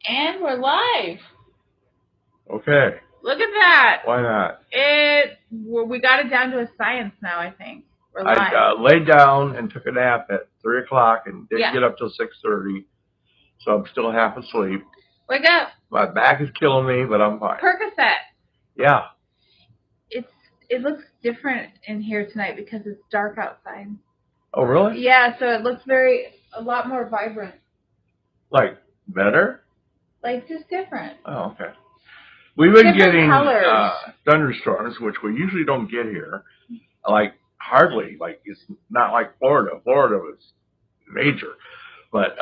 And we're live. Okay. Look at that. Why not? We got it down to a science now, I think. We're live. I laid down and took a nap at 3 o'clock and didn't get up till 6:30, so I'm still half asleep. Wake up. My back is killing me, but I'm fine. Percocet. Yeah. It looks different in here tonight because it's dark outside. Oh, really? Yeah, so it looks a lot more vibrant. Like better? Like just different. Oh, okay. We've been getting colors. Thunderstorms, which we usually don't get here. Like hardly. Like it's not like Florida. Florida was major, but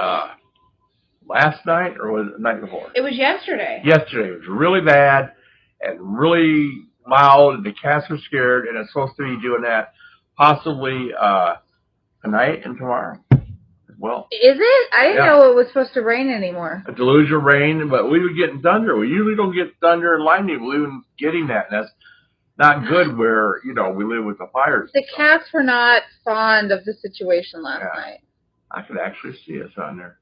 last night or was it the night before? It was yesterday. Yesterday it was really bad and really loud, and the cats were scared, and it's supposed to be doing that possibly tonight and tomorrow as well. Is it? I didn't know it was supposed to rain anymore. A deluge of rain, but we were getting thunder. We usually don't get thunder and lightning. We've been getting that, and that's not good where, we live with the fires. The cats were not fond of the situation last night. I could actually see us on there.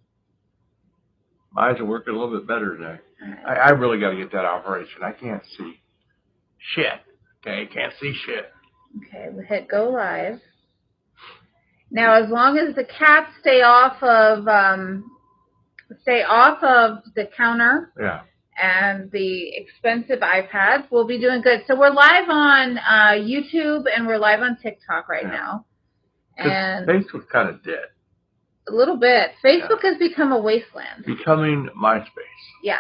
My eyes are working a little bit better today. I really got to get that operation. I can't see shit. Okay, can't see shit. Okay, we hit go live. Now, as long as the cats stay off of the counter, and the expensive iPads, we'll be doing good. So we're live on YouTube and we're live on TikTok right now. And Facebook kind of dead. A little bit. Facebook has become a wasteland. Becoming MySpace. Yeah.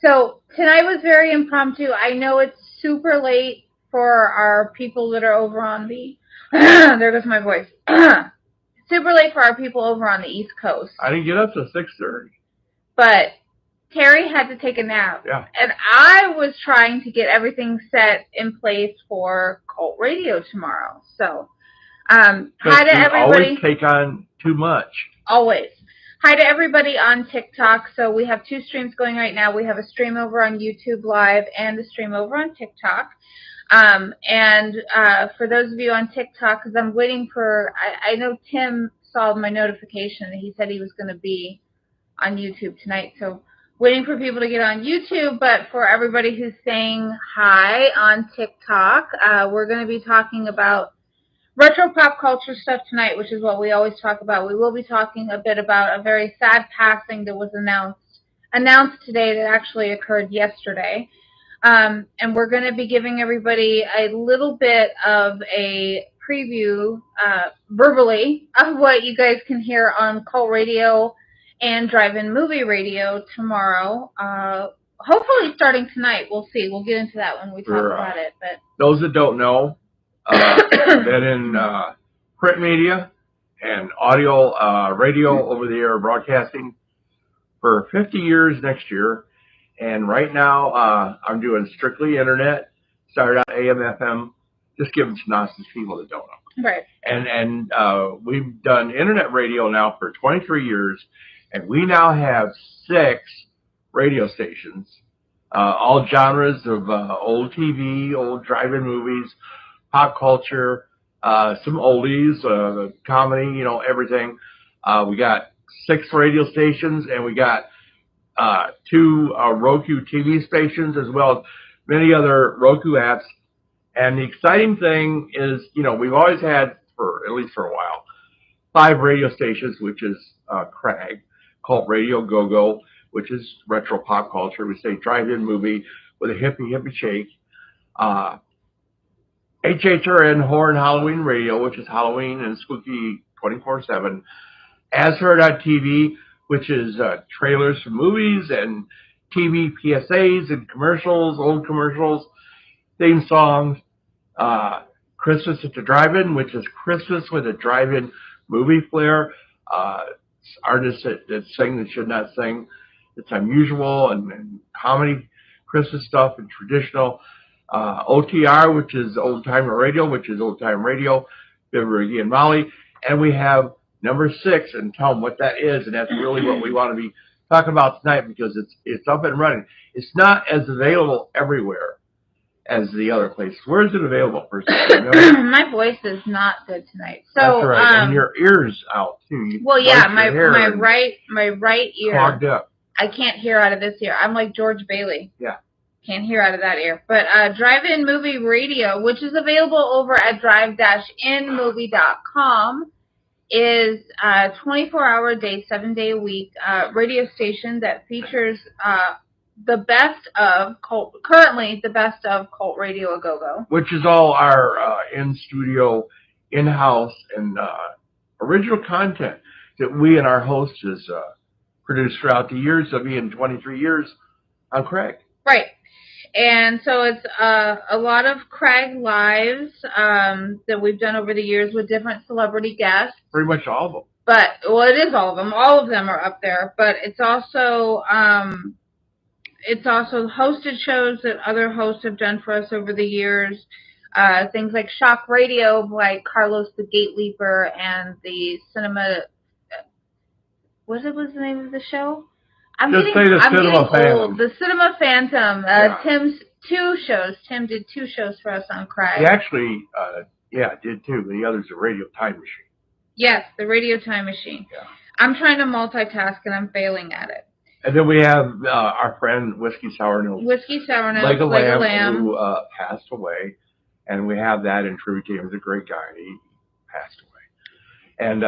So tonight was very impromptu. I know it's super late for our people that are over on the there goes my voice. Super late for our people over on the East Coast. I didn't get up till 6:30. But Terry had to take a nap. Yeah. And I was trying to get everything set in place for Cult Radio tomorrow. So hi to everybody. Always take on too much. Always. Hi to everybody on TikTok. So we have 2 streams going right now. We have a stream over on YouTube Live and a stream over on TikTok. And for those of you on TikTok, because I'm waiting for, I know Tim saw my notification. He said he was going to be on YouTube tonight. So waiting for people to get on YouTube. But for everybody who's saying hi on TikTok, we're going to be talking about retro pop culture stuff tonight, which is what we always talk about. We will be talking a bit about a very sad passing that was announced today that actually occurred yesterday. And we're going to be giving everybody a little bit of a preview verbally of what you guys can hear on Cult Radio and Drive-In Movie Radio tomorrow. Hopefully starting tonight. We'll see. We'll get into that when we talk about it. But those that don't know, that in print media and audio, radio over-the-air broadcasting for 50 years next year. And right now, I'm doing strictly internet. Started out AM, FM, just giving synopsis to people that don't know. Right. And we've done internet radio now for 23 years, and we now have 6 radio stations, all genres of old TV, old drive-in movies, pop culture, some oldies, comedy, everything. We got 6 radio stations, and we got 2 Roku TV stations, as well as many other Roku apps. And the exciting thing is, we've always had, at least for a while, 5 radio stations, which is CRAG, Cult Radio Go-Go, which is retro pop culture. We say drive-in movie with a hippie shake. HHRN Horror and Halloween Radio, which is Halloween and spooky 24/7. As Heard on TV, which is trailers for movies and TV PSAs and commercials, old commercials, theme songs. Christmas at the Drive-In, which is Christmas with a drive-in movie flair. Artists that sing that should not sing. It's unusual and comedy Christmas stuff and traditional. OTR, which is Old Timer Radio, which is Old Time Radio, Bibbergy and Molly. And we have number 6, and tell them what that is. And that's really what we want to be talking about tonight, because it's up and running. It's not as available everywhere as the other places. Where is it available, first of all? My voice is not good tonight. So, that's right. And your ear's out too. Well, yeah, my right ear clogged up. I can't hear out of this ear. I'm like George Bailey. Yeah. Can't hear out of that ear. But Drive-In Movie Radio, which is available over at drive-inmovie.com, is a 24-hour day, 7-day a week radio station that features the best of cult, currently the best of cult radio a go-go. Which is all our in-studio, in-house, and original content that we and our hosts has produced throughout the years of being 23 years on Craig. Right. And so it's a lot of Craig Lives that we've done over the years with different celebrity guests. Pretty much all of them. But, well, it is all of them. All of them are up there. But it's also hosted shows that other hosts have done for us over the years. Things like Shock Radio, like Carlos the Gate Leaper, and the Cinema. What was the name of the show? I'm Just say the Cinema Phantom. The Cinema Phantom. Tim's 2 shows. Tim did 2 shows for us on Craig. He actually, did too. The other's a Radio Time Machine. Yes, the Radio Time Machine. Yeah. I'm trying to multitask and I'm failing at it. And then we have our friend Whiskey Sour Nose. Whiskey Sour Nose, Leg of Lamb, who passed away. And we have that in tribute to him. He was a great guy, and he passed away. And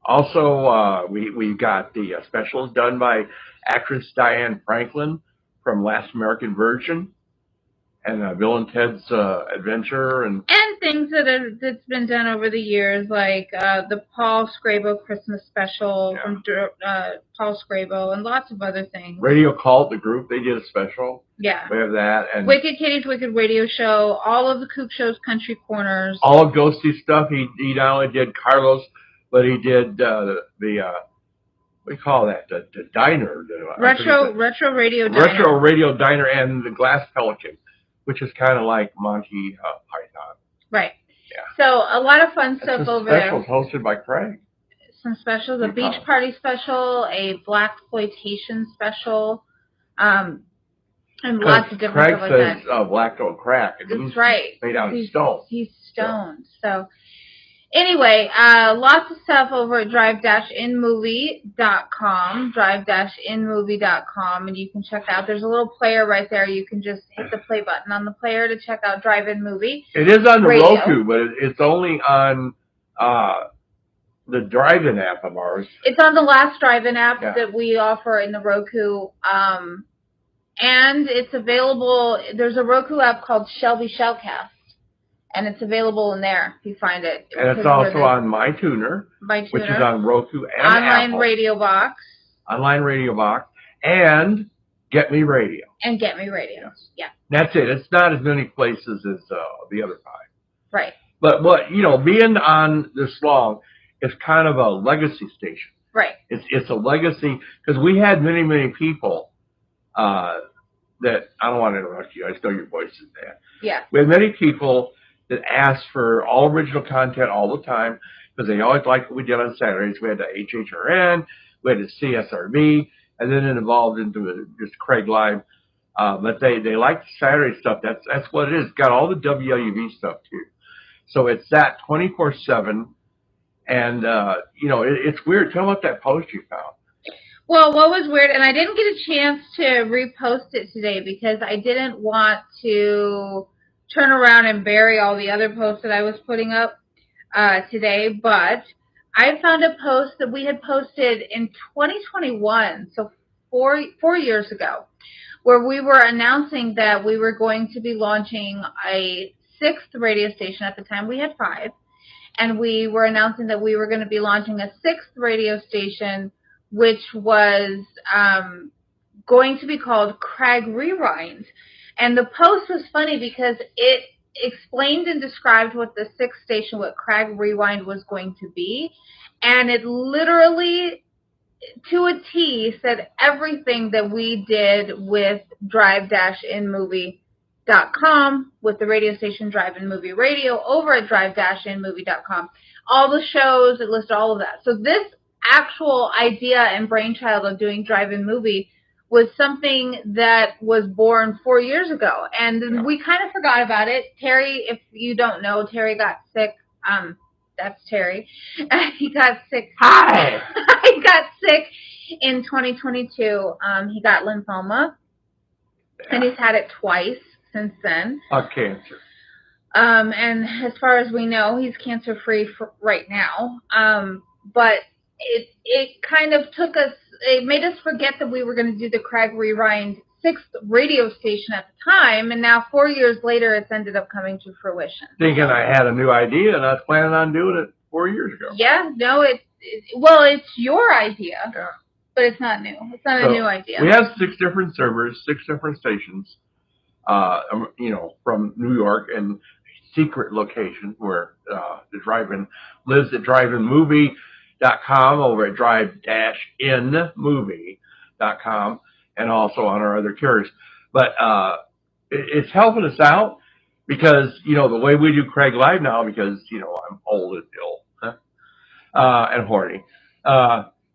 also, we got the specials done by actress Diane Franklin from Last American Virgin, and Bill and Ted's Adventure, and things that's been done over the years, like the Paul Scrabo Christmas special from Paul Scrabo, and lots of other things. Radio Cult, the group, they did a special. Yeah. We have that. And Wicked Katie's Wicked Radio Show, all of the Coop Show's Country Corners. All of Ghosty stuff. He not only did Carlos, but he did the what do you call that? The diner. Retro Radio Diner. Retro Radio Diner and the Glass Pelican, which is kind of like Monty Python. Right. Yeah. So a lot of fun stuff over there. Specials hosted by Craig. Some specials, a beach party special, a blaxploitation special, and lots of different stuff like that. Craig says black don't crack. And that's right. Made out of stone. He's stoned. So anyway, lots of stuff over at drive-inmovie.com, drive-inmovie.com, and you can check out. There's a little player right there. You can just hit the play button on the player to check out Drive-In Movie. It is on the Roku, but it's only on the Drive-In app of ours. It's on the last Drive-In app that we offer in the Roku, and it's available. There's a Roku app called Shelby Shellcast. And it's available in there if you find it. And it's also on MyTuner, which is on Roku and Online Apple. Radio Box. Online Radio Box. And Get Me Radio. And Get Me Radio. Yes. Yeah. That's it. It's not as many places as the other 5. Right. But being on this long is kind of a legacy station. Right. It's a legacy because we had many, many people that, I don't want to interrupt you. I just know your voice is there. Yeah. We had many people that asked for all original content all the time because they always liked what we did on Saturdays. We had the HHRN, we had the CSRB, and then it evolved into just Craig Live. But they like the Saturday stuff. That's what it is. Got all the WLUV stuff too. So it's that 24/7. And it's weird. Tell them about that post you found. Well, what was weird, and I didn't get a chance to repost it today because I didn't want to turn around and bury all the other posts that I was putting up today, but I found a post that we had posted in 2021, so four years ago, where we were announcing that we were going to be launching a 6th radio station. At the time we had 5, and we were announcing that we were going to be launching a 6th radio station, which was going to be called Craig Rewind. And the post was funny because it explained and described what the 6th station, what Craig Rewind was going to be. And it literally, to a T, said everything that we did with drive-inmovie.com, with the radio station Drive-In Movie Radio over at drive-inmovie.com. All the shows, it listed all of that. So this actual idea and brainchild of doing Drive-In Movie was something that was born 4 years ago, and we kind of forgot about it. Terry, if you don't know, Terry got sick. That's Terry. He got sick. Hi! He got sick in 2022, he got lymphoma, and he's had it twice since then. Cancer. And as far as we know, he's cancer-free right now. But it kind of took us, it made us forget that we were going to do the Craig Rewind 6th radio station at the time, and now 4 years later, it's ended up coming to fruition. Thinking I had a new idea, and I was planning on doing it 4 years ago. Yeah, no, it's your idea, but it's not new. It's not a new idea. We have 6 different servers, 6 different stations, from New York and secret location where the drive-in lives at driveinmovie.com, over at drive-in-movie.com, and also on our other carriers. But it's helping us out because, the way we do Craig Live now, because, I'm old and ill and horny,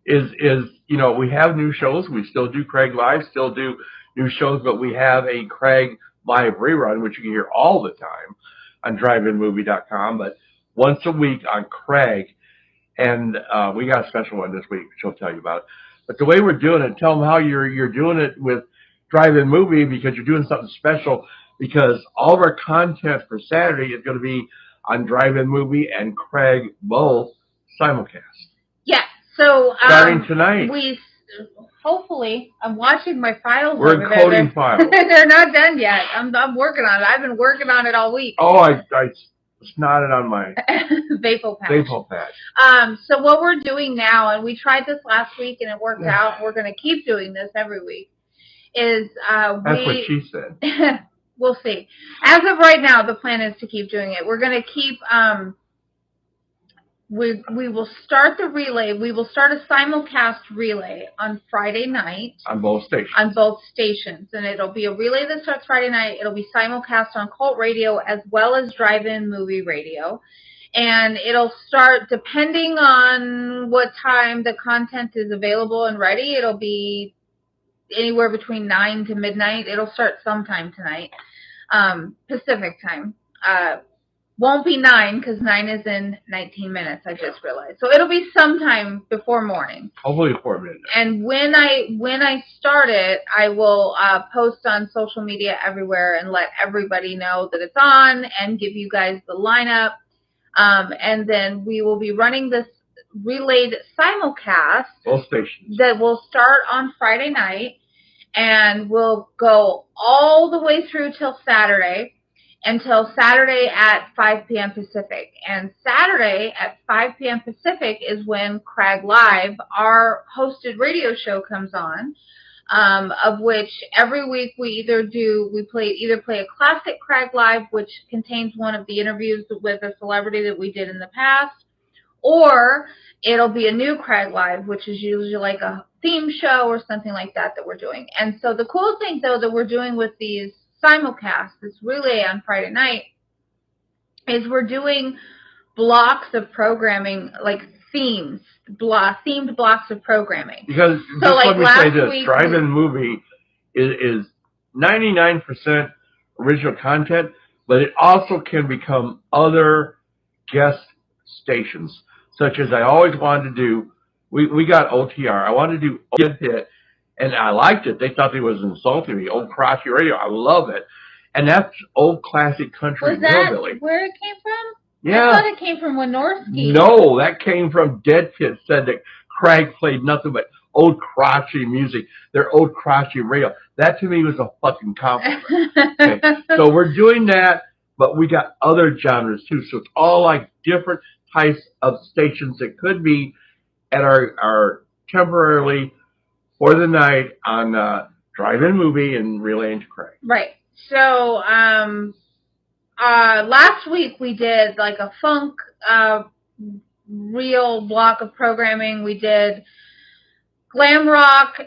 we have new shows. We still do Craig Live, still do new shows, but we have a Craig Live rerun, which you can hear all the time on driveinmovie.com, but once a week on Craig. And we got a special one this week, which I'll tell you about. But the way we're doing it, tell them how you're doing it with Drive-In Movie, because you're doing something special, because all of our content for Saturday is going to be on Drive-In Movie and Craig both simulcast. Yeah, so starting tonight. Hopefully, I'm watching my files. We're encoding files. They're not done yet. I'm working on it. I've been working on it all week. Oh, I snotted on my Vapor patch. So what we're doing now, and we tried this last week and it worked out, we're going to keep doing this every week, is That's what she said. We'll see. As of right now, the plan is to keep doing it. We're going to keep... We will start the relay. We will start a simulcast relay on Friday night. On both stations. And it'll be a relay that starts Friday night. It'll be simulcast on Cult Radio as well as Drive-In Movie Radio. And it'll start, depending on what time the content is available and ready, it'll be anywhere between 9 to midnight. It'll start sometime tonight, Pacific time. Won't be 9 because 9 is in 19 minutes, I just realized. So it'll be sometime before morning. Hopefully before midnight. And when I start it, I will post on social media everywhere and let everybody know that it's on and give you guys the lineup. And then we will be running this relayed simulcast. Both stations. That will start on Friday night and will go all the way through till Saturday. Until Saturday at 5 p.m. Pacific. And Saturday at 5 p.m. Pacific is when Craig Live, our hosted radio show, comes on, of which every week we play a classic Craig Live, which contains one of the interviews with a celebrity that we did in the past, or it'll be a new Craig Live, which is usually like a theme show or something like that we're doing. And so the cool thing, though, that we're doing with these simulcast, this relay on Friday night, is we're doing blocks of programming, like themed blocks of programming. Because so let me say this, Drive-In Movie is 99% original content, but it also can become other guest stations, such as I always wanted to do. We got OTR. I wanted to do Get Hit. And I liked it. They thought they was insulting me. Old crotchety radio. I love it. And that's old classic country hillbilly. Where it came from? Yeah. I thought it came from Wynorski. No, that came from Dead Pit. Said that Craig played nothing but old crotchety music. Their old crotchety radio. That to me was a fucking compliment. Okay. So we're doing that, but we got other genres too. So it's all like different types of stations that could be at our temporarily for the night on Drive-In Movie and Relay into Craig. Right. So last week we did like a funk real block of programming. We did glam rock.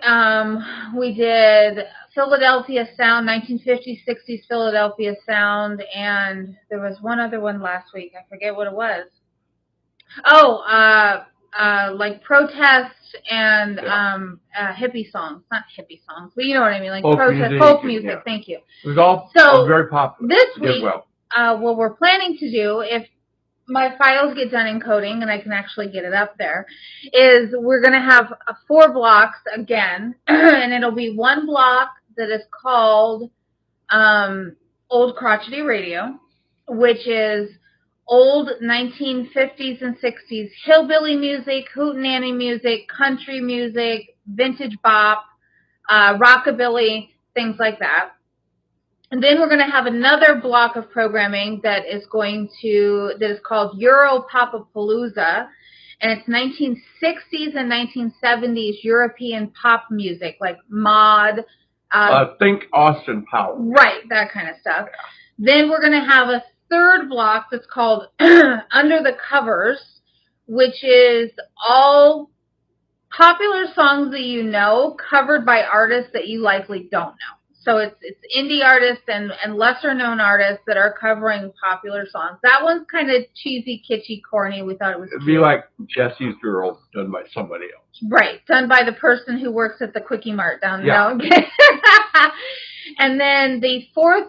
We did Philadelphia sound, 1950s, 60s Philadelphia sound, and there was one other one last week. I forget what it was. Like protest and hippie songs, not hippie songs, but you know what I mean, like folk music. Yeah. Thank you. It was all very popular. This week, what we're planning to do, my files get done encoding and I can actually get it up there, is we're going to have 4 blocks again, and it'll be one block that is called Old Crotchety Radio, which is old 1950s and 60s hillbilly music, hootenanny music, country music, vintage bop, rockabilly, things like that. And then we're going to have another block of programming that is called Euro Popapalooza, and it's 1960s and 1970s European pop music like mod. Think Austin Powers. Right, that kind of stuff. Then we're going to have a third block that's called Under the Covers, which is all popular songs that you know covered by artists that you likely don't know. So it's indie artists and lesser known artists that are covering popular songs. That one's kind of cheesy, kitschy, corny. We thought it was It'd be like Jesse's Girl done by somebody else. Right, done by the person who works at the Quickie Mart down there. Yeah. And then the fourth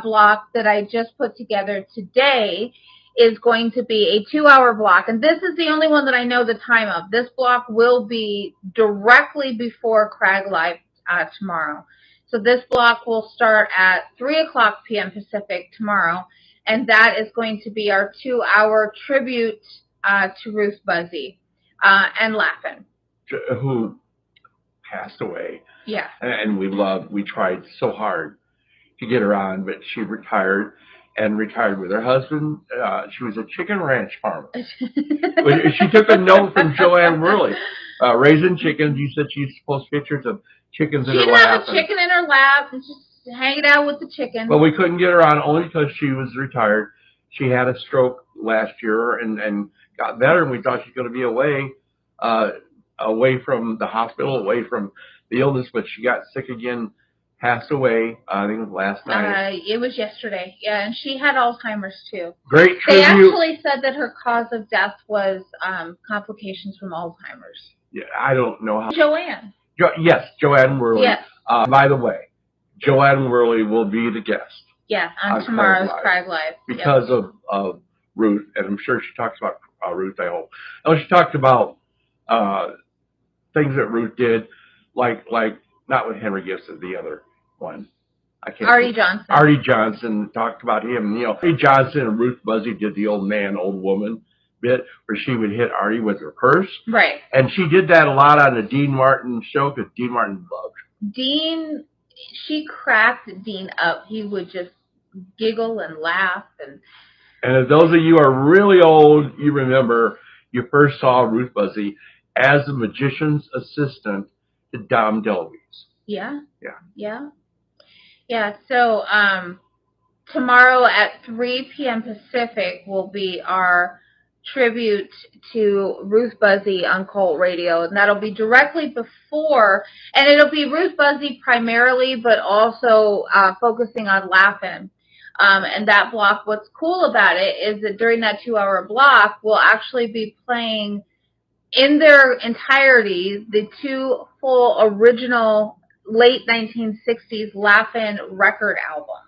block that I just put together today is going to be a 2-hour block. And this is the only one that I know the time of. This block will be directly before Crag Live tomorrow. So this block will start at 3 o'clock p.m. Pacific tomorrow, and that is going to be our 2-hour tribute to Ruth Buzzi and Laugh-In, who passed away. Yeah. And we tried so hard to get her on, but she retired with her husband. She was a chicken ranch farmer. She took a note from Joanne Worley. Raising chickens. You said she used to post pictures of chickens in her lap. She'd have a chicken in her lap and just hanging out with the chicken. But we couldn't get her on only because she was retired. She had a stroke last year and got better, and we thought she was going to be away from the hospital, away from the illness, but she got sick again, passed away, I think it was last night. It was yesterday, yeah, and she had Alzheimer's too. Great tribute. They actually said that her cause of death was complications from Alzheimer's. Yeah, I don't know how. Joanne. Yes, Joanne Worley. Yes. By the way, Joanne Worley will be the guest. Yeah, on tomorrow's Crag Live. Because of Ruth, and I'm sure she talks about Ruth, I hope. Oh, she talked about things that Ruth did, like not with Henry Gibson, the other one. Artie Johnson. Artie Johnson talked about him. Artie Johnson and Ruth Buzzi did the old man, old woman bit where she would hit Artie with her purse. Right. And she did that a lot on the Dean Martin show because Dean Martin loved her. She cracked Dean up. He would just giggle and laugh. And if those of you are really old, you remember you first saw Ruth Buzzi as the magician's assistant to Dom DeLuise. Yeah. So tomorrow at 3 p.m. Pacific will be our tribute to Ruth Buzzi on Cult Radio, and that'll be directly before, and it'll be Ruth Buzzi primarily, but also focusing on Laugh-In. And that block, what's cool about it is that during that 2-hour block, we'll actually be playing in their entirety the 2 full original late 1960s Laugh-In record albums.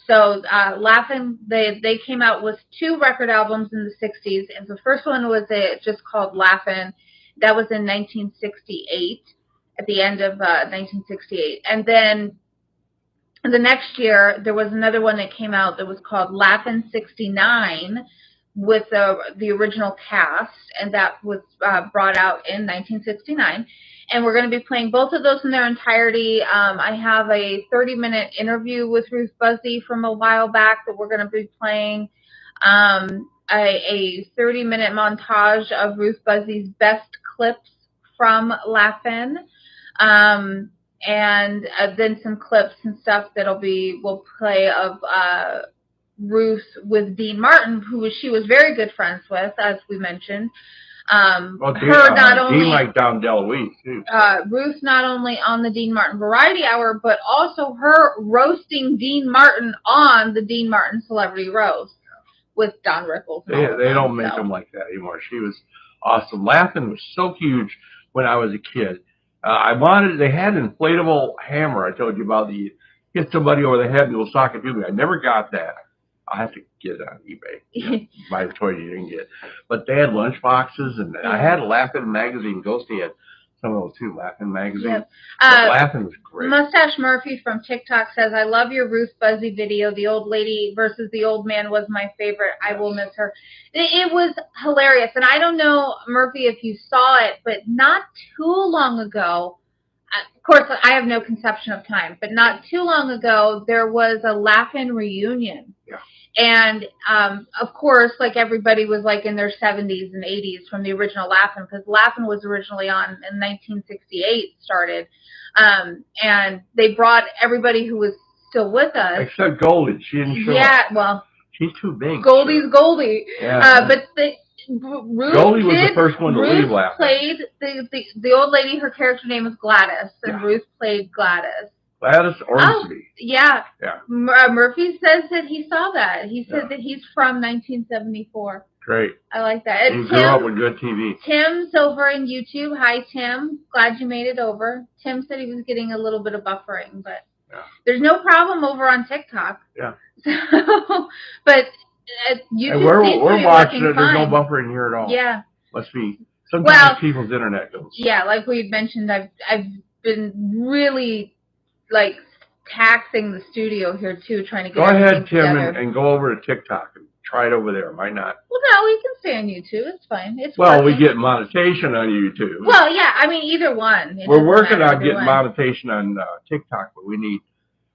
So Laugh-In, they came out with 2 record albums in the 60s, and the first one was just called Laugh-In. That was in 1968, at the end of 1968. And then the next year, there was another one that came out that was called Laugh-In 69 with the original cast, and that was brought out in 1969. And we're going to be playing both of those in their entirety. I have a 30-minute interview with Ruth Buzzi from a while back that we're going to be playing. A 30-minute montage of Ruth Buzzi's best clips from Laugh-In. And then some clips and stuff we'll play of Ruth with Dean Martin, who she was very good friends with, as we mentioned. Dean like Dom DeLuise too. Ruth not only on the Dean Martin Variety Hour, but also her roasting Dean Martin on the Dean Martin Celebrity Roast with Don Rickles. They don't make them like that anymore. She was awesome. Laugh-In was so huge when I was a kid. They had an inflatable hammer I told you about. You hit somebody over the head and it will sock it to me. I never got that. I have to get it on eBay. Buy the toy you didn't get. But they had lunch boxes, and I had a Laughing magazine. Ghosty had some of those too, Laughing magazine. Yep. Laughing was great. Mustache Murphy from TikTok says, I love your Ruth Buzzi video. The old lady versus the old man was my favorite. I will miss her. It was hilarious. And I don't know, Murphy, if you saw it, but not too long ago, of course, I have no conception of time, but not too long ago, there was a Laugh-In reunion. Yeah. And, of course, like everybody was like in their 70s and 80s from the original Laugh-In, because Laugh-In was originally on in 1968 started. And they brought everybody who was still with us. Except Goldie. She didn't show up. Yeah, well. She's too big. Goldie's Goldie. Yeah. But Ruth Goldie was the first one to leave Laugh-In. Played the old lady, her character name was Gladys, and Ruth played Gladys. Gladys Ormsby. Yeah. Yeah. Murphy says that he saw that. He said that he's from 1974. Great. I like that. And he grew up with good TV. Tim's over in YouTube. Hi, Tim. Glad you made it over. Tim said he was getting a little bit of buffering, but there's no problem over on TikTok. Yeah. So, but YouTube and we're watching it. There's no buffering here at all. Yeah. Must be sometimes people's internet goes. Yeah, like we mentioned, I've been really like taxing the studio here too, trying to get everything together. Go ahead, Tim, and go over to TikTok and try it over there. Why not? Well, no, we can stay on YouTube. It's fine. It's well, we get monetization on YouTube. Well, yeah, I mean either one. We're working on getting monetization on TikTok, but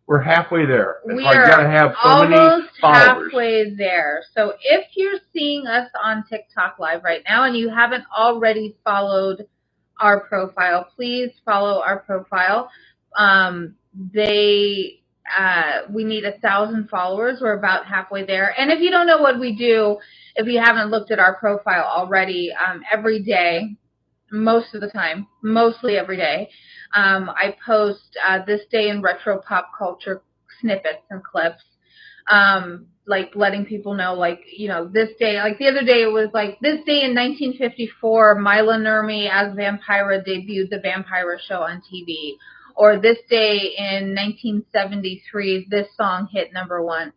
we're halfway there. That's why you gotta have so many followers. Halfway there. So if you're seeing us on TikTok Live right now and you haven't already followed our profile, please follow our profile. We need 1,000 followers. We're about halfway there. And if you don't know what we do, if you haven't looked at our profile already, every day, most of the time, mostly every day, I post this day in retro pop culture snippets and clips, like letting people know, like, you know, this day, like the other day it was like, this day in 1954, Mila Nurmi as Vampira debuted the Vampira show on TV. Or this day in 1973, this song hit #1.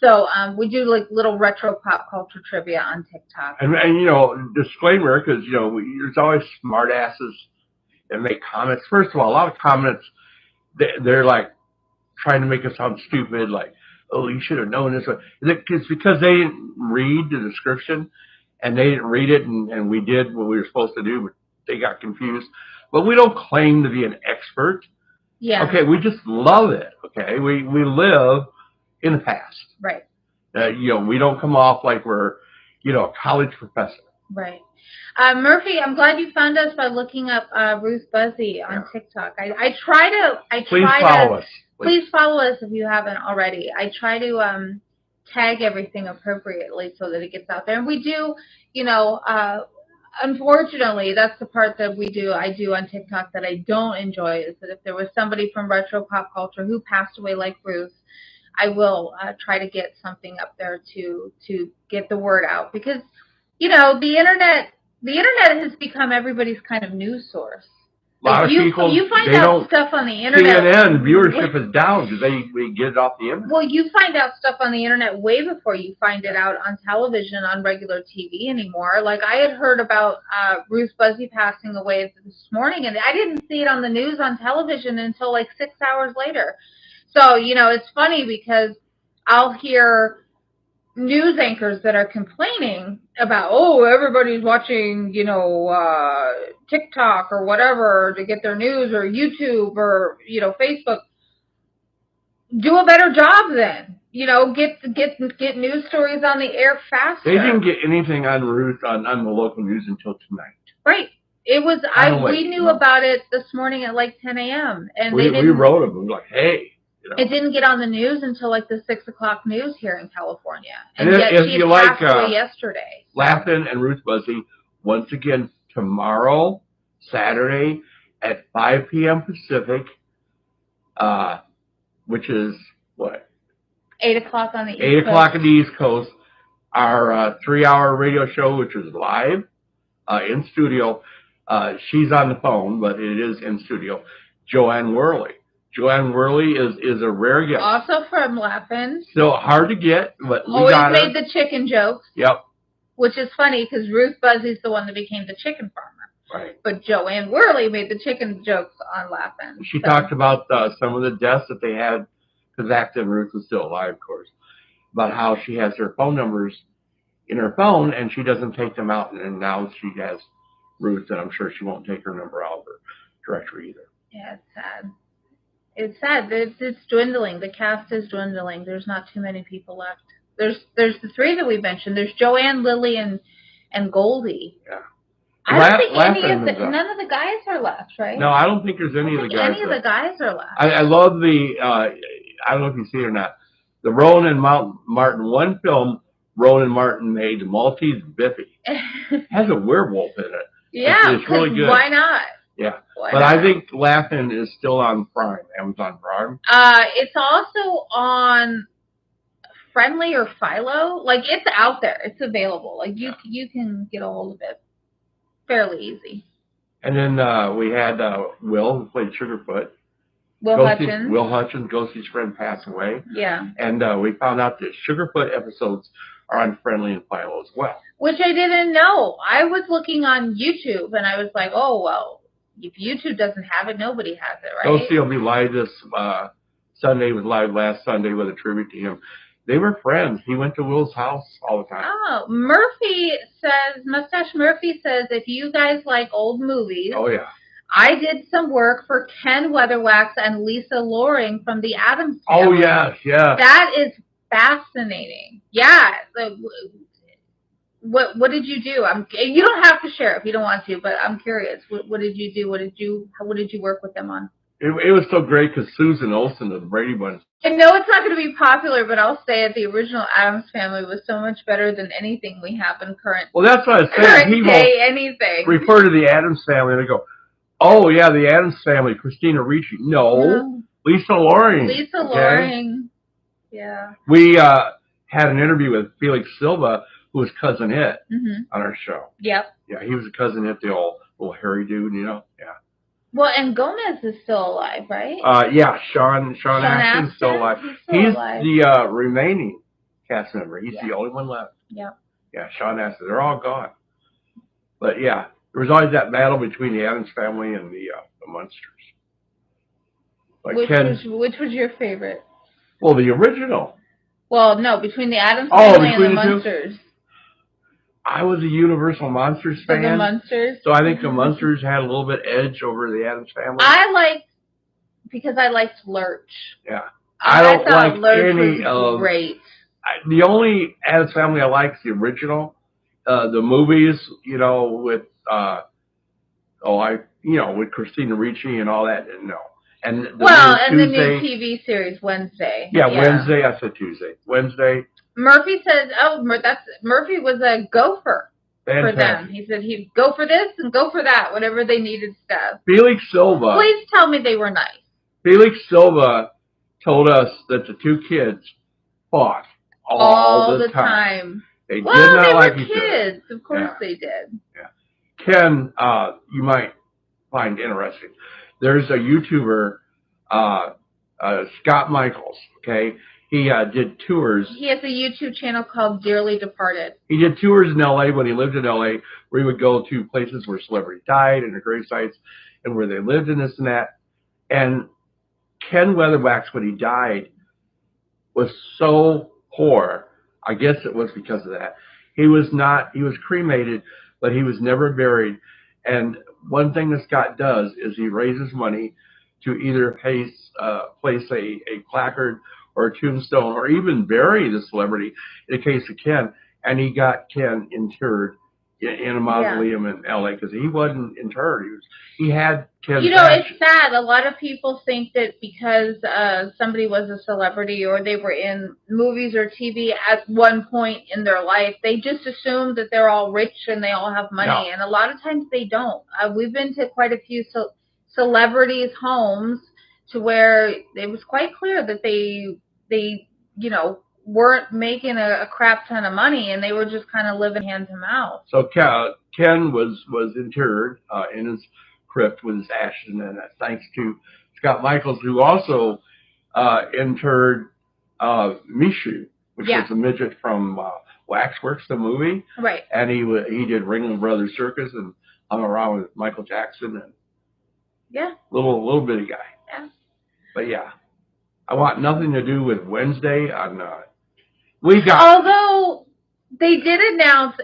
So we do like little retro pop culture trivia on TikTok. And you know, disclaimer, because, you know, there's always smart asses that make comments. First of all, a lot of comments, they're like trying to make us sound stupid, like, oh, you should have known this. It's because they didn't read the description, and they didn't read it, and we did what we were supposed to do, but they got confused. But we don't claim to be an expert. Yeah. Okay, we just love it. Okay, we live in the past. Right. You know, we don't come off like we're, you know, a college professor. Right. Murphy, I'm glad you found us by looking up Ruth Buzzi on TikTok. Please follow us. Please follow us if you haven't already. I try to tag everything appropriately so that it gets out there. And we do, you know, unfortunately, that's the part that I do on TikTok that I don't enjoy, is that if there was somebody from retro pop culture who passed away like Ruth, I will try to get something up there to get the word out, because, you know, the internet has become everybody's kind of news source. A lot of people, you find out stuff on the internet. CNN viewership is down because we get it off the internet. Well, you find out stuff on the internet way before you find it out on television, on regular TV anymore. Like, I had heard about Ruth Buzzi passing away this morning, and I didn't see it on the news on television until like 6 hours later. So, you know, it's funny because I'll hear news anchors that are complaining about, oh, everybody's watching, you know, TikTok or whatever to get their news, or YouTube, or, you know, Facebook. Do a better job then. You know, get news stories on the air faster. They didn't get anything on Ruth on the local news until tonight. Right. It was we knew about it this morning at like 10 a.m. and we wrote them. We were like, hey. You know. It didn't get on the news until like the 6 o'clock news here in California. And yet if you like yesterday. Laugh-In and Ruth Buzzi, once again, tomorrow, Saturday, at 5 p.m. Pacific, which is what? 8 o'clock on the East Coast. 8 o'clock on the East Coast. Our 3-hour radio show, which is live, in studio. She's on the phone, but it is in studio. Joanne Worley. Joanne Worley is a rare gift. Also from Laughing. Still hard to get, but we Always got her. made the chicken jokes. Yep. Which is funny because Ruth Buzzi's the one that became the chicken farmer. Right. But Joanne Worley made the chicken jokes on Laughing. She talked about some of the deaths that they had, because back then Ruth was still alive, of course, about how she has their phone numbers in her phone and she doesn't take them out. And now she has Ruth, and I'm sure she won't take her number out of her directory either. Yeah, it's sad. It's sad. It's dwindling. The cast is dwindling. There's not too many people left. There's the three that we mentioned. There's Joanne, Lily, and Goldie. Yeah. I don't think none of the guys are left, right? No, I don't think there's any of the guys. Any of the guys are left. I love the I don't know if you see it or not. The Rowan and Martin, one film Rowan and Martin made, The Maltese Biffy, has a werewolf in it. Yeah, it's really good. Why not? Yeah, I think Laughing is still on Prime, Amazon Prime. It's also on Friendly or Philo. Like, it's out there. It's available. Like, you can get a hold of it fairly easy. And then we had Will, who played Sugarfoot. Will Hutchins. Will Hutchins, Ghostie's friend, passed away. Yeah. And we found out that Sugarfoot episodes are on Friendly and Philo as well. Which I didn't know. I was looking on YouTube, and I was like, oh, well, if YouTube doesn't have it, nobody has it, right? Ghostie will be live this Sunday. Was live last Sunday with a tribute to him. They were friends. He went to Will's house all the time. Oh, Mustache Murphy says, if you guys like old movies, oh yeah, I did some work for Ken Weatherwax and Lisa Loring from the Addams Family. Oh yes, yes. That is fascinating. Yeah. What did you do? You don't have to share if you don't want to, but I'm curious. What did you do? What did you work with them on? It was so great because Susan Olsen of the Brady Bunch. I know it's not going to be popular, but I'll say it. The original Addams Family was so much better than anything we have in current. Well, that's what I said. People anything. refer to the Addams Family and they go, "Oh yeah, the Addams Family, Christina Ricci." No. Lisa Loring. Lisa Loring. Yeah. We had an interview with Felix Silva, who was Cousin It, on our show. Yep. Yeah, he was a Cousin It, the old little hairy dude, Yeah. Well, and Gomez is still alive, right? Yeah, Sean Astin's still alive. He's the remaining cast member. He's the only one left. Yep. Yeah, Sean Astin. They're all gone. But yeah, there was always that battle between the Addams Family and the Munsters. Like which was your favorite? Well, the original. Well, no, between the Addams Family and the Munsters. I was a Universal Monsters fan. The Munsters? So I think the Munsters had a little bit edge over the Addams Family. Because I liked Lurch. Yeah. I don't like Lurch any was great. The only Addams Family I like is the original. The movies, with with Christina Ricci and all that, no. And the new TV series Wednesday. Yeah, Wednesday. I said Tuesday. Wednesday. Murphy said, Murphy was a gopher for them. He said he'd go for this and go for that, whatever they needed stuff. Felix Silva. Please tell me they were nice. Felix Silva told us that the two kids fought all the time. They did not like each other. They were kids. Of course they did. Yeah. Ken, you might find interesting. There's a YouTuber, Scott Michaels, okay? He did tours. He has a YouTube channel called Dearly Departed. He did tours in L.A. when he lived in L.A., where he would go to places where celebrities died and their grave sites and where they lived and this and that. And Ken Weatherwax, when he died, was so poor. I guess it was because of that. He was cremated, but he was never buried. And one thing that Scott does is he raises money to either place a placard or a tombstone, or even bury the celebrity in the case of Ken. And he got Ken interred in a mausoleum in L.A. because he wasn't interred. He had Ken's ashes. It's sad. A lot of people think that because somebody was a celebrity or they were in movies or TV at one point in their life, they just assume that they're all rich and they all have money. No. And a lot of times they don't. We've been to quite a few celebrities' homes to where it was quite clear that they weren't making a crap ton of money, and they were just kind of living hand to mouth. So Ken was interred in his crypt with his ashes, and that's thanks to Scott Michaels, who also interred Mishu, which was a midget from Waxworks, the movie. Right. And he did Ringling Brothers Circus and hung around with Michael Jackson and little bitty guy. Yeah. But yeah, I want nothing to do with Wednesday on. Although they did announce,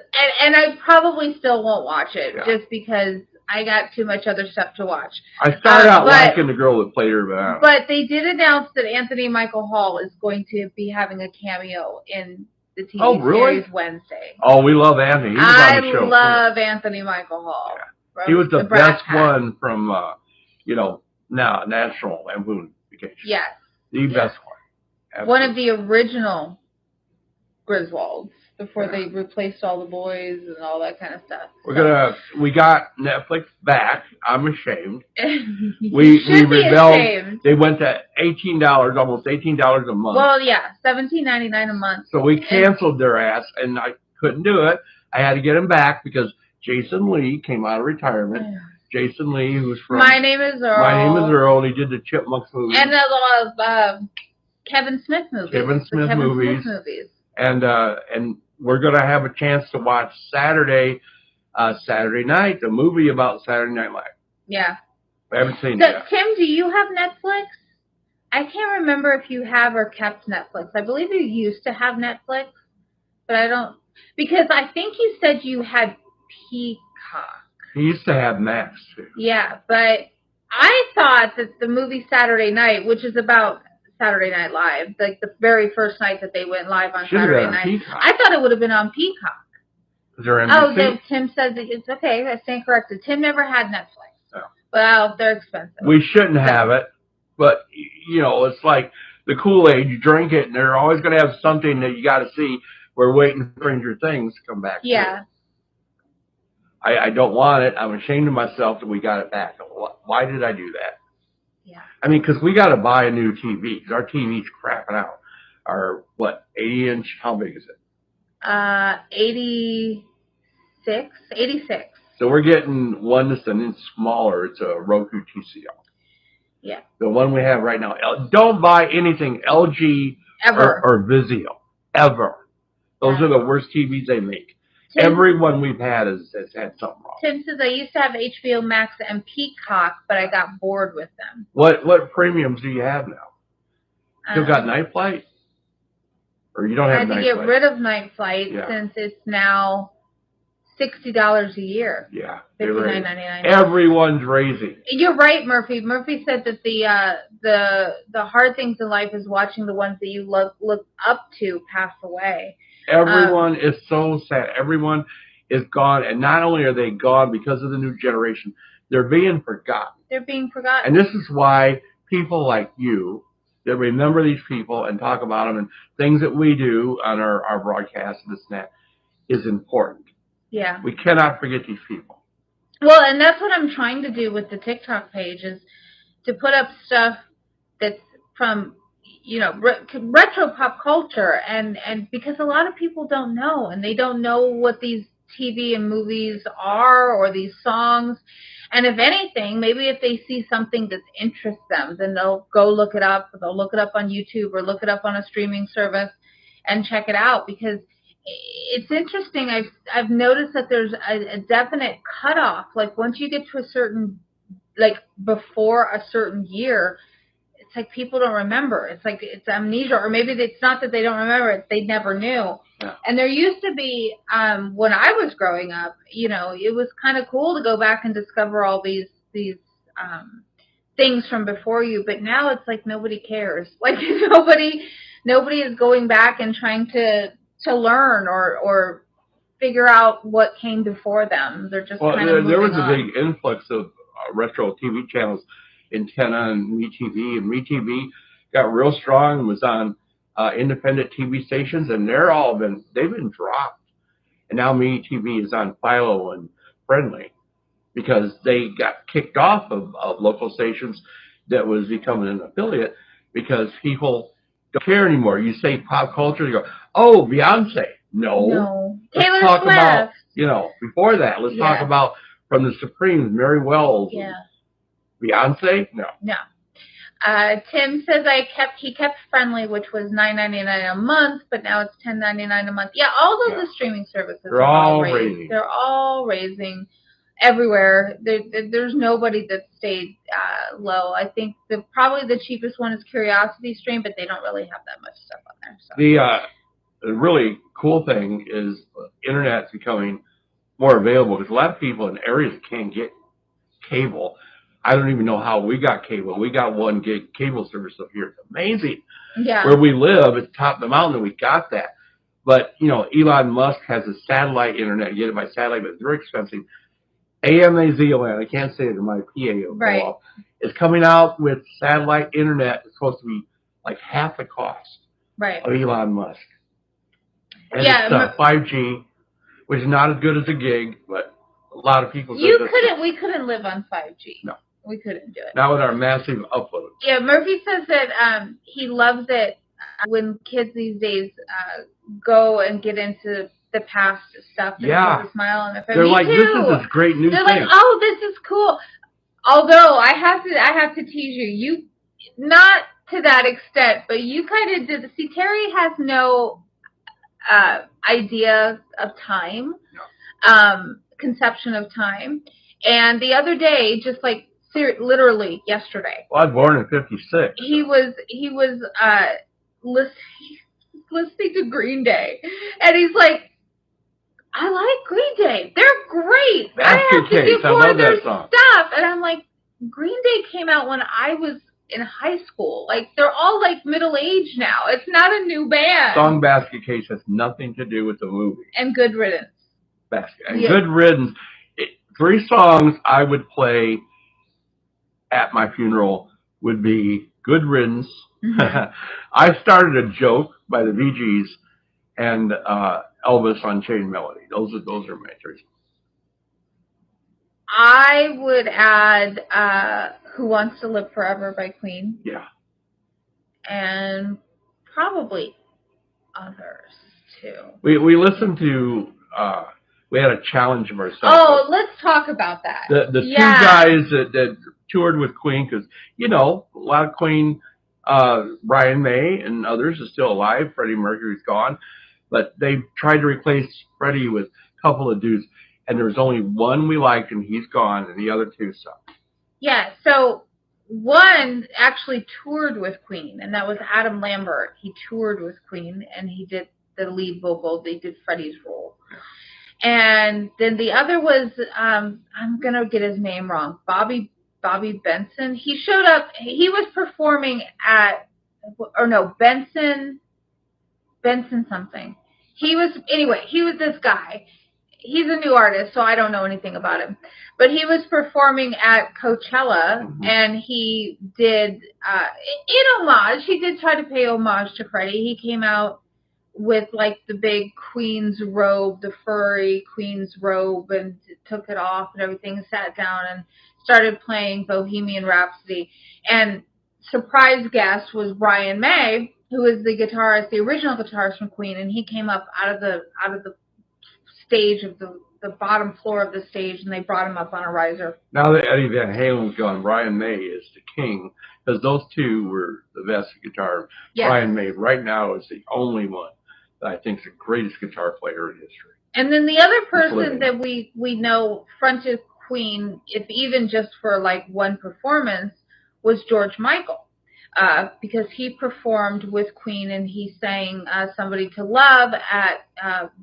and I probably still won't watch it just because I got too much other stuff to watch. I started out liking the girl that played her, but they did announce that Anthony Michael Hall is going to be having a cameo in the TV series Wednesday. Oh, we love Anthony. He was on the show. I love Anthony Michael Hall. Yeah. He was the best one from, now National Lampoon Vacation. Yes. The best one. Absolutely. One of the original Griswolds before they replaced all the boys and all that kind of stuff. We got Netflix back. I'm ashamed. we rebelled. Ashamed. They went to $18, almost $18 a month. Well, yeah, $17.99 a month. So we canceled their ass, and I couldn't do it. I had to get them back because Jason Lee came out of retirement. Jason Lee, who's from My Name is Earl. My Name is Earl, and he did the Chipmunks movies. And a lot of Kevin Smith movies. Kevin Smith movies. And we're going to have a chance to watch Saturday night, the movie about Saturday Night Live. Yeah. I haven't seen it yet. Tim, do you have Netflix? I can't remember if you have or kept Netflix. I believe you used to have Netflix, but I don't. Because I think you said you had Peacock. He used to have Max, too. Yeah, but I thought that the movie Saturday Night, which is about Saturday Night Live, like the very first night that they went live on Saturday night. I thought it would have been on Peacock. Is there NBC? Tim said that it's okay. I stand corrected. Tim never had Netflix. Oh. Well, they're expensive. We shouldn't have it, but it's like the Kool-Aid. You drink it, and they're always going to have something that you got to see. We're waiting for Stranger Things to come back. Yeah. I don't want it. I'm ashamed of myself that we got it back. Why did I do that? Yeah. I mean, because we got to buy a new TV. Because our TV's crapping out. Our, 80-inch? How big is it? 86. So we're getting one that's an inch smaller. It's a Roku TCL. Yeah. The one we have right now. Don't buy anything LG or Vizio. Ever. Those are the worst TVs they make. Everyone we've had has had something wrong. Tim says, I used to have HBO Max and Peacock, but I got bored with them. What premiums do you have now? You've got Night Flight? Or you don't have Night Flight? I had to get rid of Night Flight since it's now $60 a year. Yeah. $59.99. Everyone's raising. You're right, Murphy. Murphy said that the hard things in life is watching the ones that you look up to pass away. Everyone is so sad. Everyone is gone. And not only are they gone because of the new generation, they're being forgotten. They're being forgotten. And this is why people like you that remember these people and talk about them and things that we do on our broadcast and this and that is important. Yeah. We cannot forget these people. Well, and that's what I'm trying to do with the TikTok page is to put up stuff that's from retro pop culture, and because a lot of people don't know, and they don't know what these TV and movies are or these songs, and if anything, maybe if they see something that interests them, then they'll go look it up. They'll look it up on YouTube or look it up on a streaming service and check it out, because it's interesting. I've noticed that there's a definite cutoff. Like once you get to a certain, like before a certain year, it's like people don't remember. It's like it's amnesia, or maybe it's not that they don't remember it; they never knew. Yeah. And there used to be, when I was growing up, it was kind of cool to go back and discover all these things from before you. But now it's like nobody cares. Like nobody is going back and trying to learn or figure out what came before them. They're just kind of there was on. A big influx of retro TV channels. Antenna and MeTV, and MeTV got real strong and was on independent TV stations, and they've been dropped. And now MeTV is on Philo and Friendly because they got kicked off of local stations that was becoming an affiliate because people don't care anymore. You say pop culture, you go, oh, Beyonce. No. Taylor Let's talk Swift. about, before that, let's talk about from the Supremes, Mary Wells. Yeah. Beyonce? No. No. Tim says he kept Friendly, which was $9.99 a month, but now it's $10.99 a month. Yeah, all of the streaming services They're all raising. They're all raising everywhere. There's nobody that stayed low. I think probably the cheapest one is Curiosity Stream, but they don't really have that much stuff on there. So. The really cool thing is internet's becoming more available because a lot of people in areas can't get cable. I don't even know how we got cable. We got 1 gig cable service up here. It's amazing. Yeah. Where we live, at the top of the mountain, and we got that. But, Elon Musk has a satellite internet. You get it by satellite, but it's very expensive. AMAZON, I can't say it in my PA. Right. Is coming out with satellite internet. It's supposed to be like half the cost of Elon Musk. And it's 5G, which is not as good as a gig, but a lot of people. We couldn't live on 5G. No. We couldn't do it. Not with our massive upload. Yeah, Murphy says that he loves it when kids these days go and get into the past stuff and put a smile on their face. They're like, this is this great new thing. They're like, oh, this is cool. Although I have to tease you. You not to that extent, but you kind of did. See, Terry has no idea of time, conception of time. And the other day, just like literally yesterday. Well, I was born in '56. He was listening to Green Day, and he's like, I like Green Day. They're great. I have to do more of their stuff. And I'm like, Green Day came out when I was in high school. Like, they're all like middle-aged now. It's not a new band. Song Basket Case has nothing to do with the movie. And Good Riddance. Good Riddance. 3 songs I would play at my funeral would be Good Riddance. Mm-hmm. I Started a Joke by the Bee Gees and Elvis Unchained Melody. Those are my 3. I would add Who Wants to Live Forever by Queen. Yeah. And probably others too. We listened to we had a challenge of ourselves. Oh, let's talk about that. The 2 guys that toured with Queen, because a lot of Queen, Brian May and others are still alive. Freddie Mercury's gone, but they tried to replace Freddie with a couple of dudes. And there was only one we liked, and he's gone, and the other 2 sucked. Yeah, so one actually toured with Queen, and that was Adam Lambert. He toured with Queen, and he did the lead vocal. They did Freddie's role. And then the other was, I'm going to get his name wrong, Bobby Benson. He showed up. He was performing at, Benson something. He was this guy. He's a new artist, so I don't know anything about him. But he was performing at Coachella, mm-hmm. and he did, in homage, he did try to pay homage to Freddie. He came out with, like, the big Queen's robe, the furry Queen's robe, and took it off and everything, sat down and started playing Bohemian Rhapsody. And surprise guest was Brian May, who is the original guitarist from Queen, and he came up out of the stage of the bottom floor of the stage, and they brought him up on a riser. Now that Eddie Van Halen's gone, Brian May is the king, because those 2 were the best guitar. Yes. Brian May right now is the only one that I think is the greatest guitar player in history. And then the other person that we know fronted Queen, if even just for like one performance, was George Michael. Because he performed with Queen, and he sang Somebody to Love at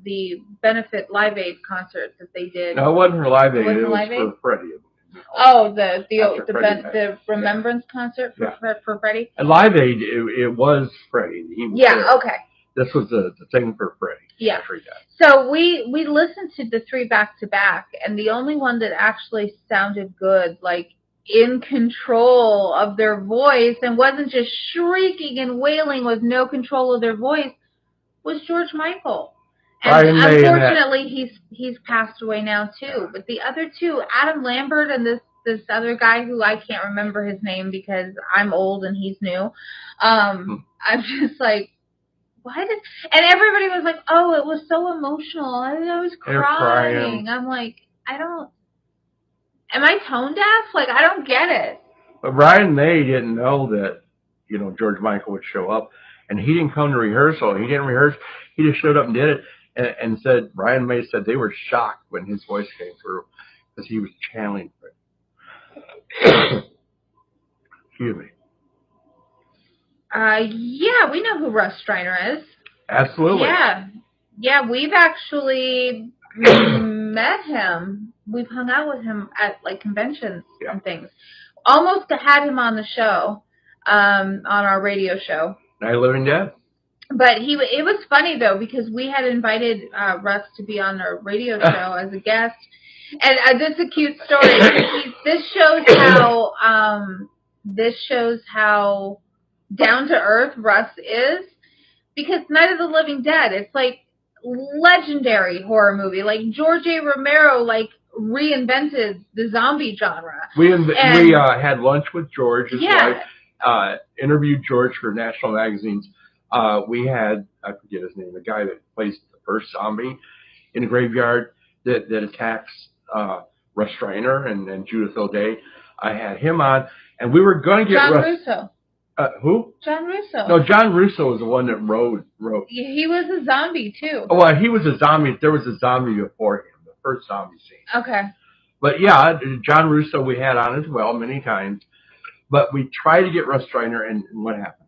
the benefit Live Aid concert that they did. No, it wasn't for Live Aid. It was for Freddie. Oh, the remembrance concert for Freddie? At Live Aid, it was Freddie. Yeah, okay. This was the thing for Freddie. Yeah. So we listened to the 3 back-to-back, and the only one that actually sounded good, like, in control of their voice and wasn't just shrieking and wailing with no control of their voice, was George Michael. And unfortunately, he's passed away now too. But the other 2, Adam Lambert and this other guy who I can't remember his name because I'm old and he's new. I'm just like, why did? And everybody was like, oh, it was so emotional. I was crying. I'm like, am I tone deaf? Like, I don't get it. But Brian May didn't know that, George Michael would show up, and he didn't come to rehearsal. He didn't rehearse. He just showed up and did it, and said Brian May said they were shocked when his voice came through because he was channeling. Excuse me. Yeah, we know who Russ Streiner is. Absolutely. Yeah, we've actually met him. We've hung out with him at like conventions and things. Almost had him on the show, on our radio show. Night of the Living Dead. But it was funny though because we had invited Russ to be on our radio show as a guest, and this is a cute story. This shows how down to earth Russ is, because Night of the Living Dead, it's like legendary horror movie. Like George A. Romero reinvented the zombie genre. We had lunch with George, his wife, interviewed George for national magazines. We had, I forget his name, the guy that plays the first zombie in the graveyard that attacks Russ Streiner and Judith O'Day. I had him on, and we were going to get John Russo. Who? John Russo. No, John Russo was the one that wrote. He was a zombie too. Oh, well, he was a zombie. There was a zombie before him, the first zombie scene. Okay. But yeah, John Russo we had on as well many times. But we tried to get Russ Streiner, and what happened?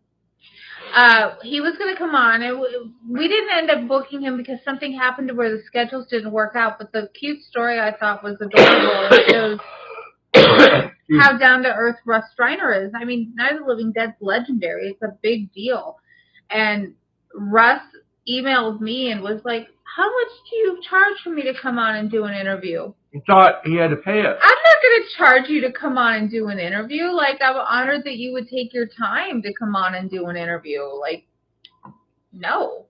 He was going to come on, and we didn't end up booking him because something happened to where the schedules didn't work out. But the cute story I thought was adorable. It shows how down to earth Russ Streiner is. I mean, Night of the Living Dead's legendary. It's a big deal. And Russ emailed me and was like, "How much do you charge for me to come on and do an interview?" He thought he had to pay us. I'm not going to charge you to come on and do an interview. Like, I'm honored that you would take your time to come on and do an interview. Like, no.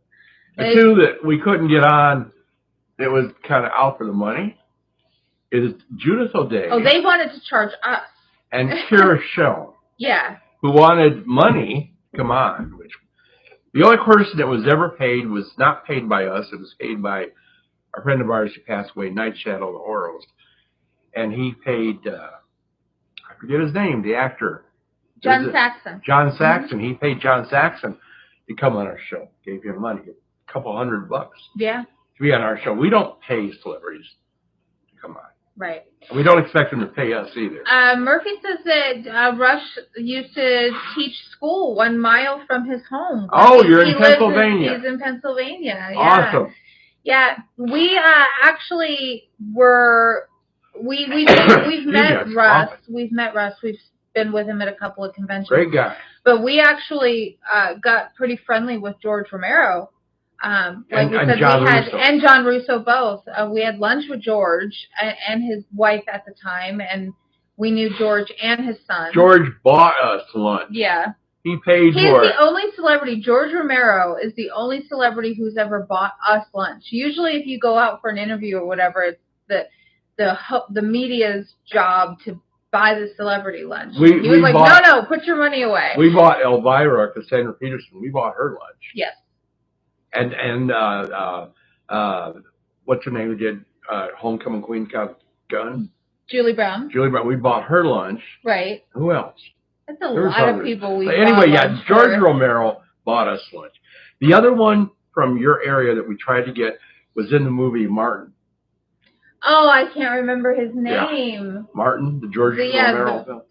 The two that we couldn't get on, it was kind of out for the money, is Judith O'Day. Oh, they wanted to charge us. And Kira Shell. Yeah. Who wanted money to come on. Which the only person that was ever paid was not paid by us. It was paid by a friend of ours who passed away, Night Shadow, the horror host. And he paid, I forget his name, the actor. John Saxon. John Saxon. Mm-hmm. He paid John Saxon to come on our show. Gave him money, a couple $100. Yeah. To be on our show. We don't pay celebrities to come on. Right. We don't expect them to pay us either. Murphy says that Rush used to teach school 1 mile from his home. Oh, you're in Pennsylvania. He's in Pennsylvania. Yeah. Awesome. Yeah, we actually were. We've met Russ. We've met Russ. We've been with him at a couple of conventions. Great guy. But we actually got pretty friendly with George Romero. And John Russo both. We had lunch with George and his wife at the time, and we knew George and his son. George bought us lunch. Yeah. He paid for it. He's the only celebrity. George Romero is the only celebrity who's ever bought us lunch. Usually, if you go out for an interview or whatever, it's the media's job to buy the celebrity lunch. He was like, no, put your money away. We bought Elvira, Cassandra Peterson. We bought her lunch. Yes. And what's her name? Who did Homecoming Queen Got Gun? Julie Brown. We bought her lunch. Right. Who else? That's a lot of people we Anyway, yeah, George Romero bought us lunch. The other one from your area that we tried to get was in the movie Martin. Oh, I can't remember his name. Yeah. Martin, the George Romero film.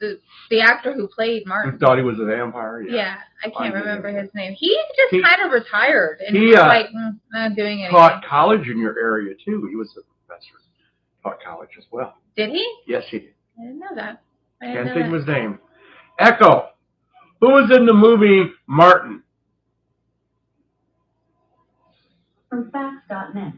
The actor who played Martin. Who thought he was a vampire. Yeah, I can't remember his name. He just kind of retired. And he was like, not doing anything. Taught college in your area, too. He was a professor. Taught college as well. Did he? Yes, he did. I didn't know that. Can't think of his name. Echo. Who was in the movie Martin? From Facts.net.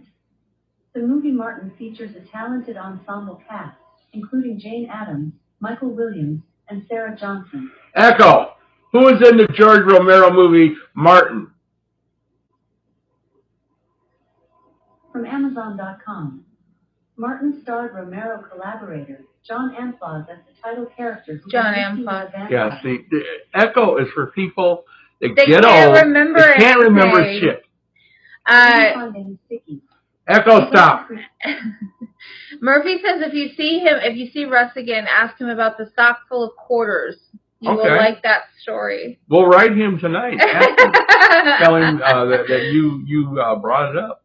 The movie Martin features a talented ensemble cast, including Jane Addams, Michael Williams, and Sarah Johnson. Echo. Who was in the George Romero movie Martin? From Amazon.com. Martin starred Romero collaborator John Amplas as the title character. John Amplas. Yeah, see, the Echo is for people that get old. They can't remember shit. Echo, stop. Murphy says if you see Russ again, ask him about the sock full of quarters. You will like that story. We'll write him tonight. Ask him. Tell him that you brought it up.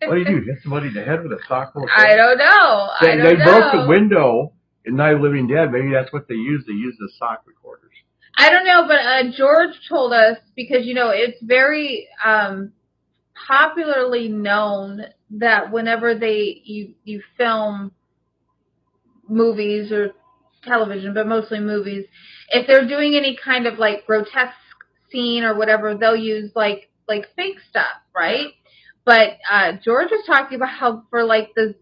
What do you do? Hit somebody in the head with a sock full of quarters? I don't know. They broke the window in Night of the Living Dead. Maybe that's what they used. They used the sock recorders. I don't know, but George told us, because, it's very popularly known that whenever you film movies or television, but mostly movies, if they're doing any kind of like grotesque scene or whatever, they'll use like fake stuff, right? But George was talking about how for like the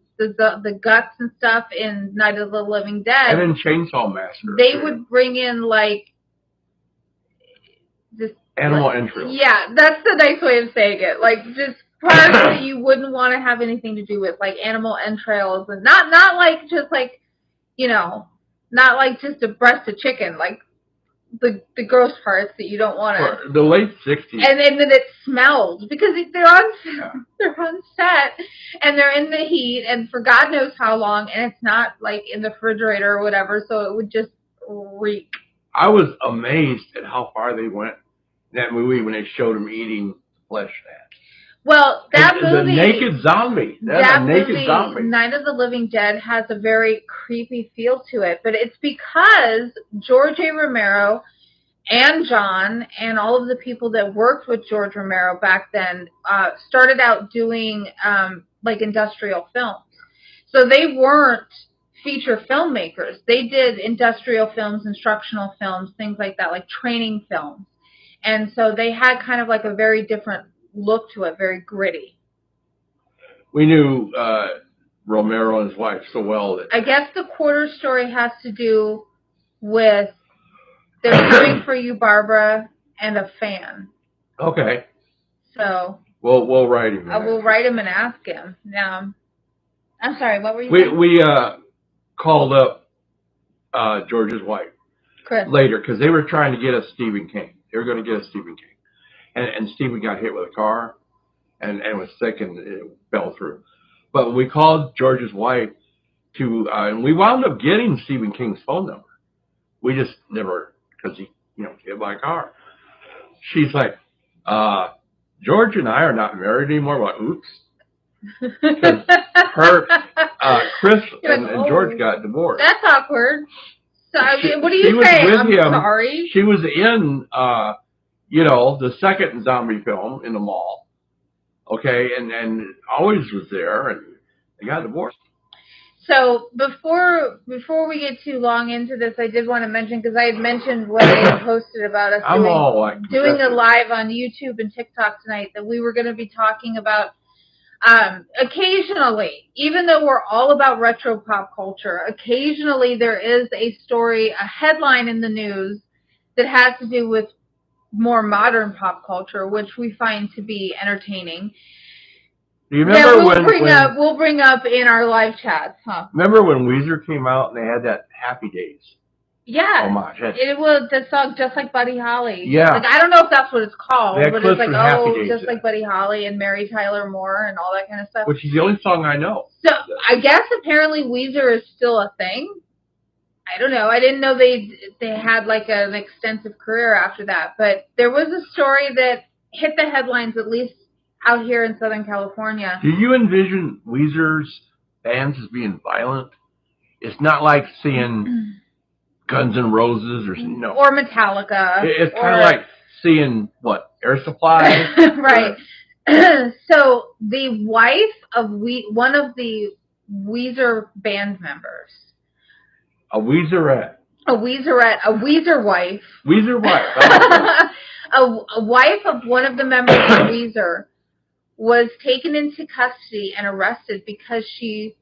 guts and stuff in Night of the Living Dead, and in Chainsaw Massacre, they would bring in like just animal entrails. Yeah, that's the nice way of saying it. Like just parts that you wouldn't want to have anything to do with, like animal entrails, and not like just like not like just a breast of chicken, like the gross parts that you don't want to. The late 60s. And then it smells because they're on set and they're in the heat and for God knows how long, and it's not like in the refrigerator or whatever, so it would just reek. I was amazed at how far they went in that movie when they showed them eating flesh. Well, that movie, the naked zombie. That naked zombie. Night of the Living Dead has a very creepy feel to it, but it's because George A. Romero and John and all of the people that worked with George Romero back then started out doing like industrial films. So they weren't feature filmmakers. They did industrial films, instructional films, things like that, like training films. And so they had kind of like a very different look to it, very gritty. We knew Romero and his wife so well that I guess the quarter story has to do with they're rooting for you, Barbara, and a fan. Okay. So we'll write him. I will write him and ask him. Now, I'm sorry. What were you saying? We called up George's wife Chris later because they were trying to get us Stephen King. They were going to get us Stephen King. And Stephen got hit with a car and was sick and it fell through. But we called George's wife and we wound up getting Stephen King's phone number. We just never, because he, hit by a car. She's like, George and I are not married anymore. Well, oops. Because Chris and George got divorced. That's awkward. So, what do you say? I'm sorry. She was in the second zombie film in the mall, okay, and always was there, and they got divorced. So before we get too long into this, I did want to mention, because I had mentioned what they had posted about us doing a live on YouTube and TikTok tonight, that we were going to be talking about occasionally, even though we're all about retro pop culture, occasionally there is a story, a headline in the news that has to do with more modern pop culture, which we find to be entertaining. Do you remember we'll bring up in our live chats, huh? Remember when Weezer came out and they had that Happy Days? Yeah. Homage. It was the song Just Like Buddy Holly. Yeah. Like, I don't know if that's what it's called, but it's like, Just like Buddy Holly and Mary Tyler Moore and all that kind of stuff. Which is the only song I know. So I guess apparently Weezer is still a thing. I don't know. I didn't know they had like an extensive career after that. But there was a story that hit the headlines, at least out here in Southern California. Do you envision Weezer's fans as being violent? It's not like seeing Guns N' Roses or Metallica. It's kind of like seeing Air Supply. Right. So the wife of one of the Weezer band members. A Weezerette. A Weezer wife. Weezer wife. A wife of one of the members of Weezer was taken into custody and arrested because she,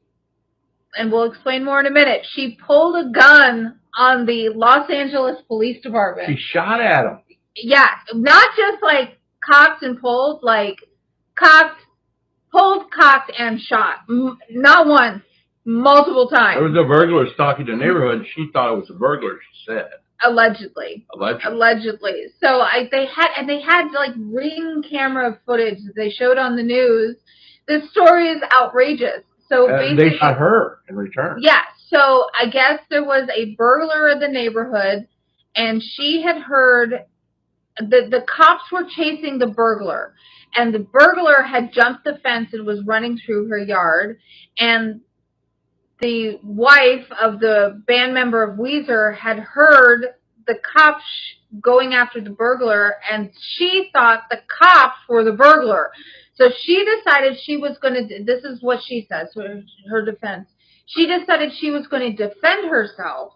and we'll explain more in a minute, she pulled a gun on the Los Angeles Police Department. She shot at him. Yeah, not just like cocked and pulled, like pulled, cocked, and shot. Not once, multiple times. There was a burglar stalking the neighborhood. She thought it was a burglar, she said. Allegedly. So they had like ring camera footage that they showed on the news. This story is outrageous. So they shot her in return. Yeah. So I guess there was a burglar in the neighborhood, and she had heard the cops were chasing the burglar, and the burglar had jumped the fence and was running through her yard, and the wife of the band member of Weezer had heard the cops going after the burglar, and she thought the cops were the burglar. So she decided she was going to, this is what she says, her defense. She decided she was going to defend herself,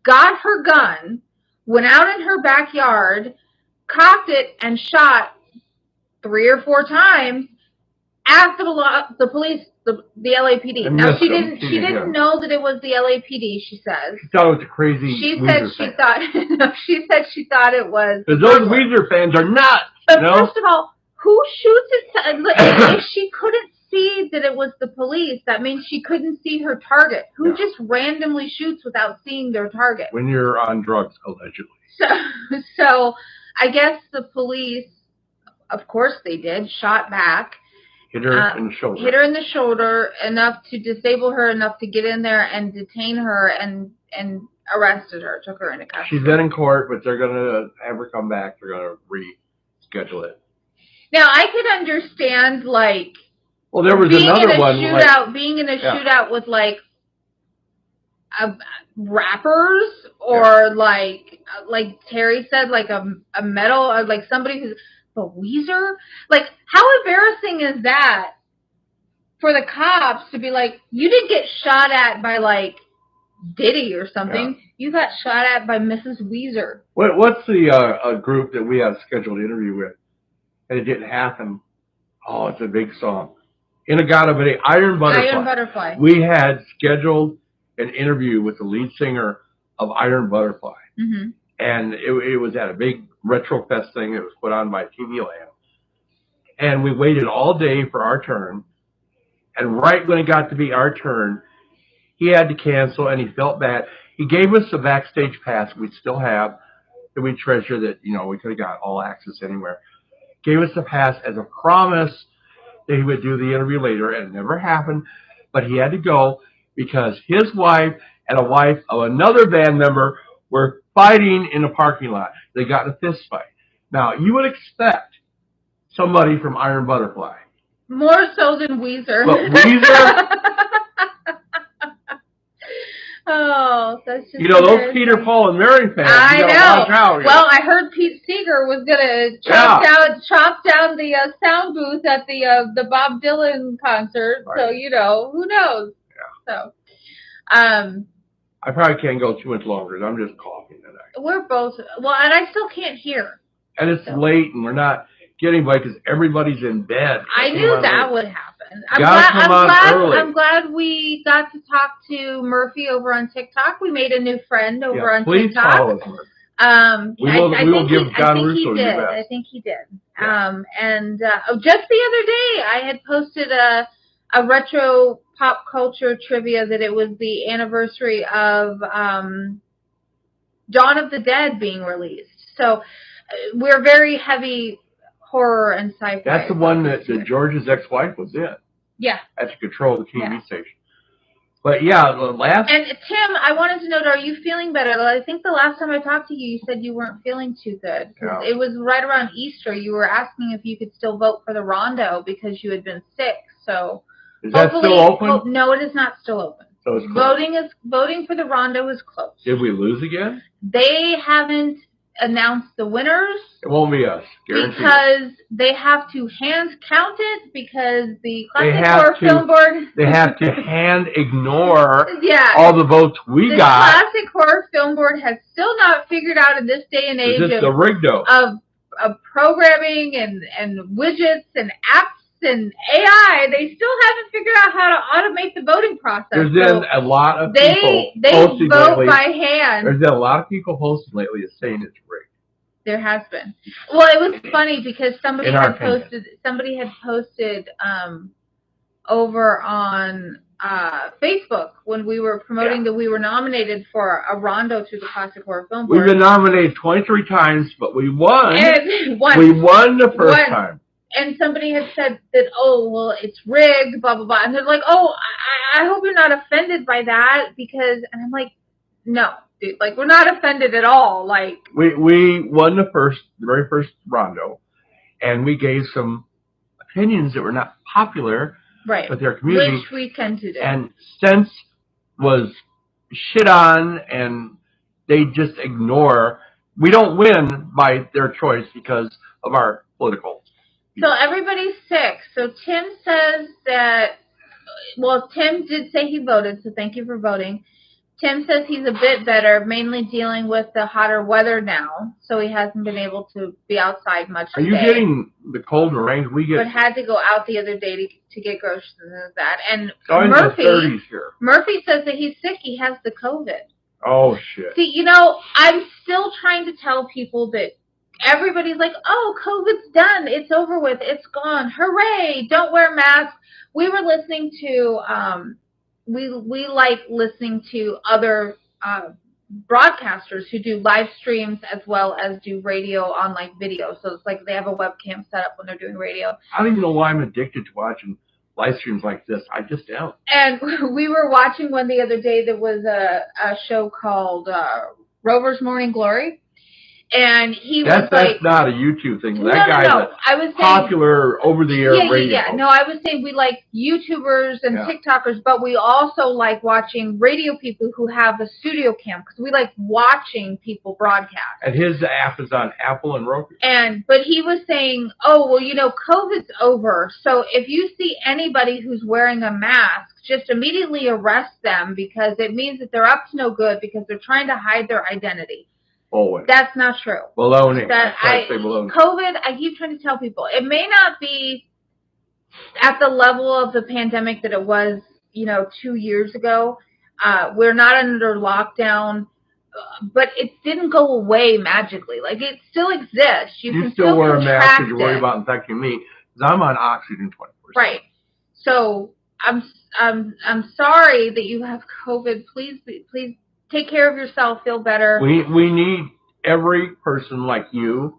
got her gun, went out in her backyard, cocked it, and shot 3 or 4 times at the police, the LAPD. Now she didn't know that it was the LAPD. She says she thought it was a crazy. She said she thought it was. Because those Weezer fans are nuts. But first of all, who shoots it? If she couldn't see that it was the police, that means she couldn't see her target. Who just randomly shoots without seeing their target? When you're on drugs, allegedly. So I guess the police, of course they did, shot back. Hit her in the shoulder. Hit her in the shoulder enough to disable her, enough to get in there and detain her and arrested her, took her into custody. She's then in court, but they're going to have her come back. They're going to reschedule it. Now, I could understand, like, well, there was another one. Being in a shootout with, like, rappers or, like Terry said, like a metal, or like somebody who's a Weezer? Like, how embarrassing is that for the cops to be like, you didn't get shot at by, like, Diddy or something. Yeah. You got shot at by Mrs. Weezer. What's the group that we have scheduled an interview with? And it didn't happen. Oh, it's a big song. Inagata, Iron Butterfly. Iron Butterfly. We had scheduled an interview with the lead singer of Iron Butterfly. Mm-hmm. And it was at a big Retro Fest thing that was put on by TV Land. And we waited all day for our turn. And right when it got to be our turn, he had to cancel, and he felt bad. He gave us a backstage pass we still have, that we treasure, that, you know, we could have got all access anywhere. Gave us a pass as a promise that he would do the interview later, and it never happened. But he had to go because his wife and a wife of another band member were fighting in a parking lot. They got in a fist fight. Now, you would expect somebody from Iron Butterfly. More so than Weezer. But Weezer... Oh, that's just those Peter, Paul, and Mary fans. I know. Well, I heard Pete Seeger was gonna chop down the sound booth at the Bob Dylan concert. Right. So who knows? Yeah. So, I probably can't go too much longer. I'm just coughing tonight. We're both and I still can't hear. And it's late, and we're not getting by because everybody's in bed. I knew that would happen. I'm glad we got to talk to Murphy over on TikTok. We made a new friend over on please TikTok. Follow us, Murphy. We will give John Russo your best. I think he did. Yeah. Just the other day, I had posted a retro pop culture trivia that it was the anniversary of Dawn of the Dead being released. So we're very heavy horror and sci-fi. That's the one that George's ex-wife was in. Yeah. That's to control the TV station. But yeah, the last... And Tim, I wanted to know, are you feeling better? I think the last time I talked to you, you said you weren't feeling too good. Yeah. It was right around Easter. You were asking if you could still vote for the Rondo because you had been sick. So is that still open? No, it is not still open. So it's closed. Voting for the Rondo is closed. Did we lose again? They haven't announced the winners. It won't be us, guaranteed. Because they have to hand count it because the Classic Horror Film Board... They have to hand ignore all the votes we got. The Classic Horror Film Board has still not figured out in this day and age of programming and widgets and apps and AI. They still haven't figured out how to automate the voting process. There's been a lot of people posting vote by hand. There's been a lot of people posting lately saying it's rigged. There has been. Well, it was funny because somebody had posted over on Facebook when we were promoting that we were nominated for a Rondo through the Classic Horror Film Board. We've been nominated 23 times, but we won. We won the first time. and somebody had said that, oh, well, it's rigged, blah, blah, blah. And they're like, oh, I hope you're not offended by that because, and I'm like, no, dude, like, we're not offended at all. Like, we won the very first rondo, and we gave some opinions that were not popular right, with their community. which we tend to do. And sense was shit on, and they just ignore. We don't win by their choice because of our political. So everybody's sick. So Tim says that, well, Tim did say he voted, so thank you for voting. Tim says he's a bit better, mainly dealing with the hotter weather now, so he hasn't been able to be outside much today. Are you getting the cold and rain we get? But had to go out the other day to get groceries and that. And Murphy, in the 30s here. Murphy says that he's sick. He has the COVID. Oh, shit. See, you know, I'm still trying to tell people that everybody's like, oh, COVID's done. It's over with. It's gone. Hooray. Don't wear masks. We were listening to, we like listening to other broadcasters who do live streams as well as do radio on like video. So it's like they have a webcam set up when they're doing radio. I don't even know why I'm addicted to watching live streams like this. I just am. And we were watching one the other day that was a show called Rover's Morning Glory. And he was like... That's not a YouTube thing. That guy's a popular over-the-air radio. Yeah. No, I was saying we like YouTubers and TikTokers, but we also like watching radio people who have a studio cam because we like watching people broadcast. And his app is on Apple and Roku. But he was saying, oh, well, you know, COVID's over. So if you see anybody who's wearing a mask, just immediately arrest them because it means that they're up to no good because they're trying to hide their identity. Always. That's not true. Baloney. COVID, I keep trying to tell people, it may not be at the level of the pandemic that it was, 2 years ago. We're not under lockdown, but it didn't go away magically. Like, it still exists. You can still wear a mask because you worry about infecting me because I'm on oxygen 24/7. Right. So I'm sorry that you have COVID. Please take care of yourself. Feel better. We need every person like you,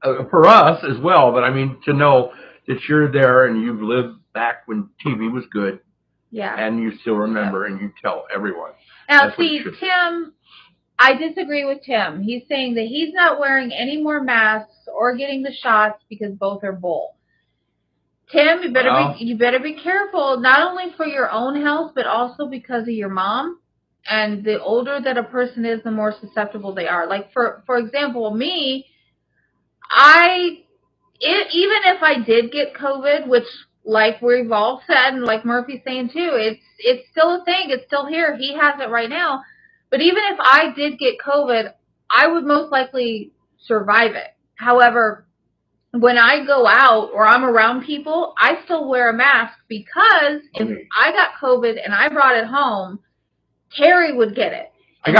for us as well, but I mean to know that you're there and you've lived back when TV was good. Yeah. And you still remember and you tell everyone. Now, see, Tim, I disagree with Tim. He's saying that he's not wearing any more masks or getting the shots because both are bull. Tim, you better be careful, not only for your own health, but also because of your mom. And the older that a person is, the more susceptible they are. Like, for example, me, even if I did get COVID, which, like we've all said, and like Murphy's saying too, it's still a thing. It's still here. He has it right now. But even if I did get COVID, I would most likely survive it. However, when I go out or I'm around people, I still wear a mask because if I got COVID and I brought it home, Terry would get it. And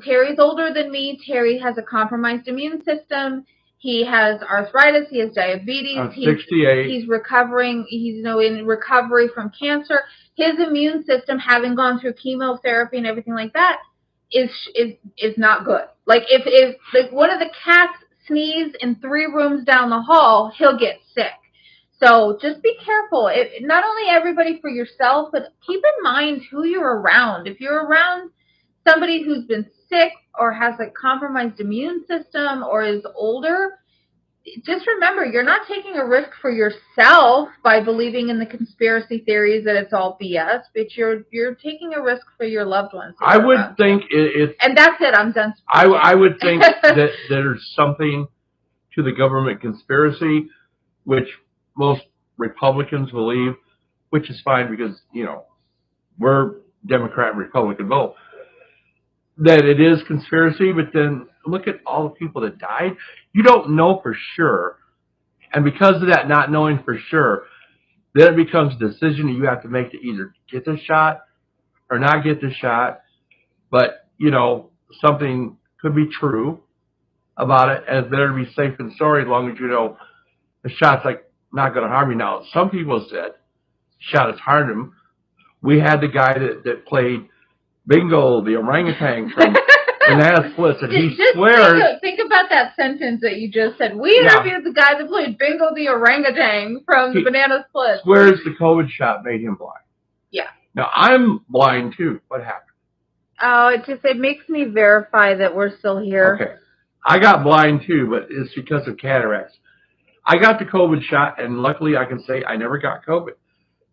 Terry's older than me. Terry has a compromised immune system. He has arthritis. He has diabetes. He's 68. He's recovering. He's in recovery from cancer. His immune system, having gone through chemotherapy and everything like that, is not good. Like if like one of the cats sneeze in 3 rooms down the hall, he'll get sick. So just be careful. Not only everybody for yourself, but keep in mind who you're around. If you're around somebody who's been sick or has a compromised immune system or is older, just remember you're not taking a risk for yourself by believing in the conspiracy theories that it's all BS, but you're taking a risk for your loved ones. I would think it's... And that's it. I'm done speaking. I would think that there's something to the government conspiracy, which most Republicans believe, which is fine because, we're Democrat and Republican both, that it is conspiracy, but then look at all the people that died. You don't know for sure. And because of that not knowing for sure, then it becomes a decision that you have to make to either get the shot or not get the shot. But, something could be true about it, and it's better to be safe than sorry as long as you know the shot's not going to harm you. Now, some people said shot has harmed him. We had the guy that played Bingo, the orangutan from Banana Splits, and he Just swears. think about that sentence that you just said. We Yeah. interviewed the guy that played Bingo the orangutan from the Banana Splits. Swears the COVID shot made him blind. Yeah. Now, I'm blind, too. What happened? Oh, it makes me verify that we're still here. Okay. I got blind, too, but it's because of cataracts. I got the COVID shot, and luckily I can say I never got COVID.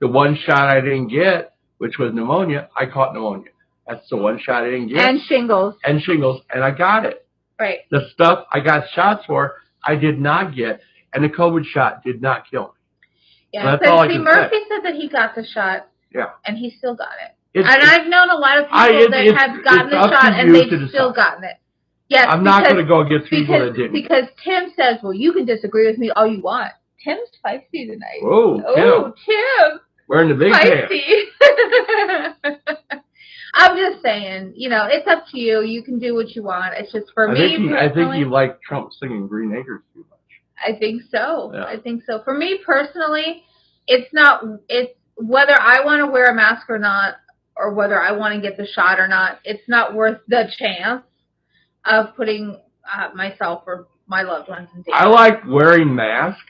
The one shot I didn't get, which was pneumonia, I caught pneumonia. That's the one shot I didn't get. And shingles. And I got it. Right. The stuff I got shots for, I did not get, and the COVID shot did not kill me. Yeah, because Murphy said that he got the shot. Yeah. And he still got it. I've known a lot of people that have gotten the shot and they've still gotten it. Yes, I'm not going to go against people that didn't. Because Tim says, well, you can disagree with me all you want. Tim's feisty tonight. Whoa, Tim. We're in the big pants. I'm just saying, it's up to you. You can do what you want. It's just for me. I think you like Trump singing Green Acres too much. I think so. Yeah. I think so. For me personally, it's whether I want to wear a mask or not, or whether I want to get the shot or not, it's not worth the chance of putting myself or my loved ones in danger. I like wearing masks,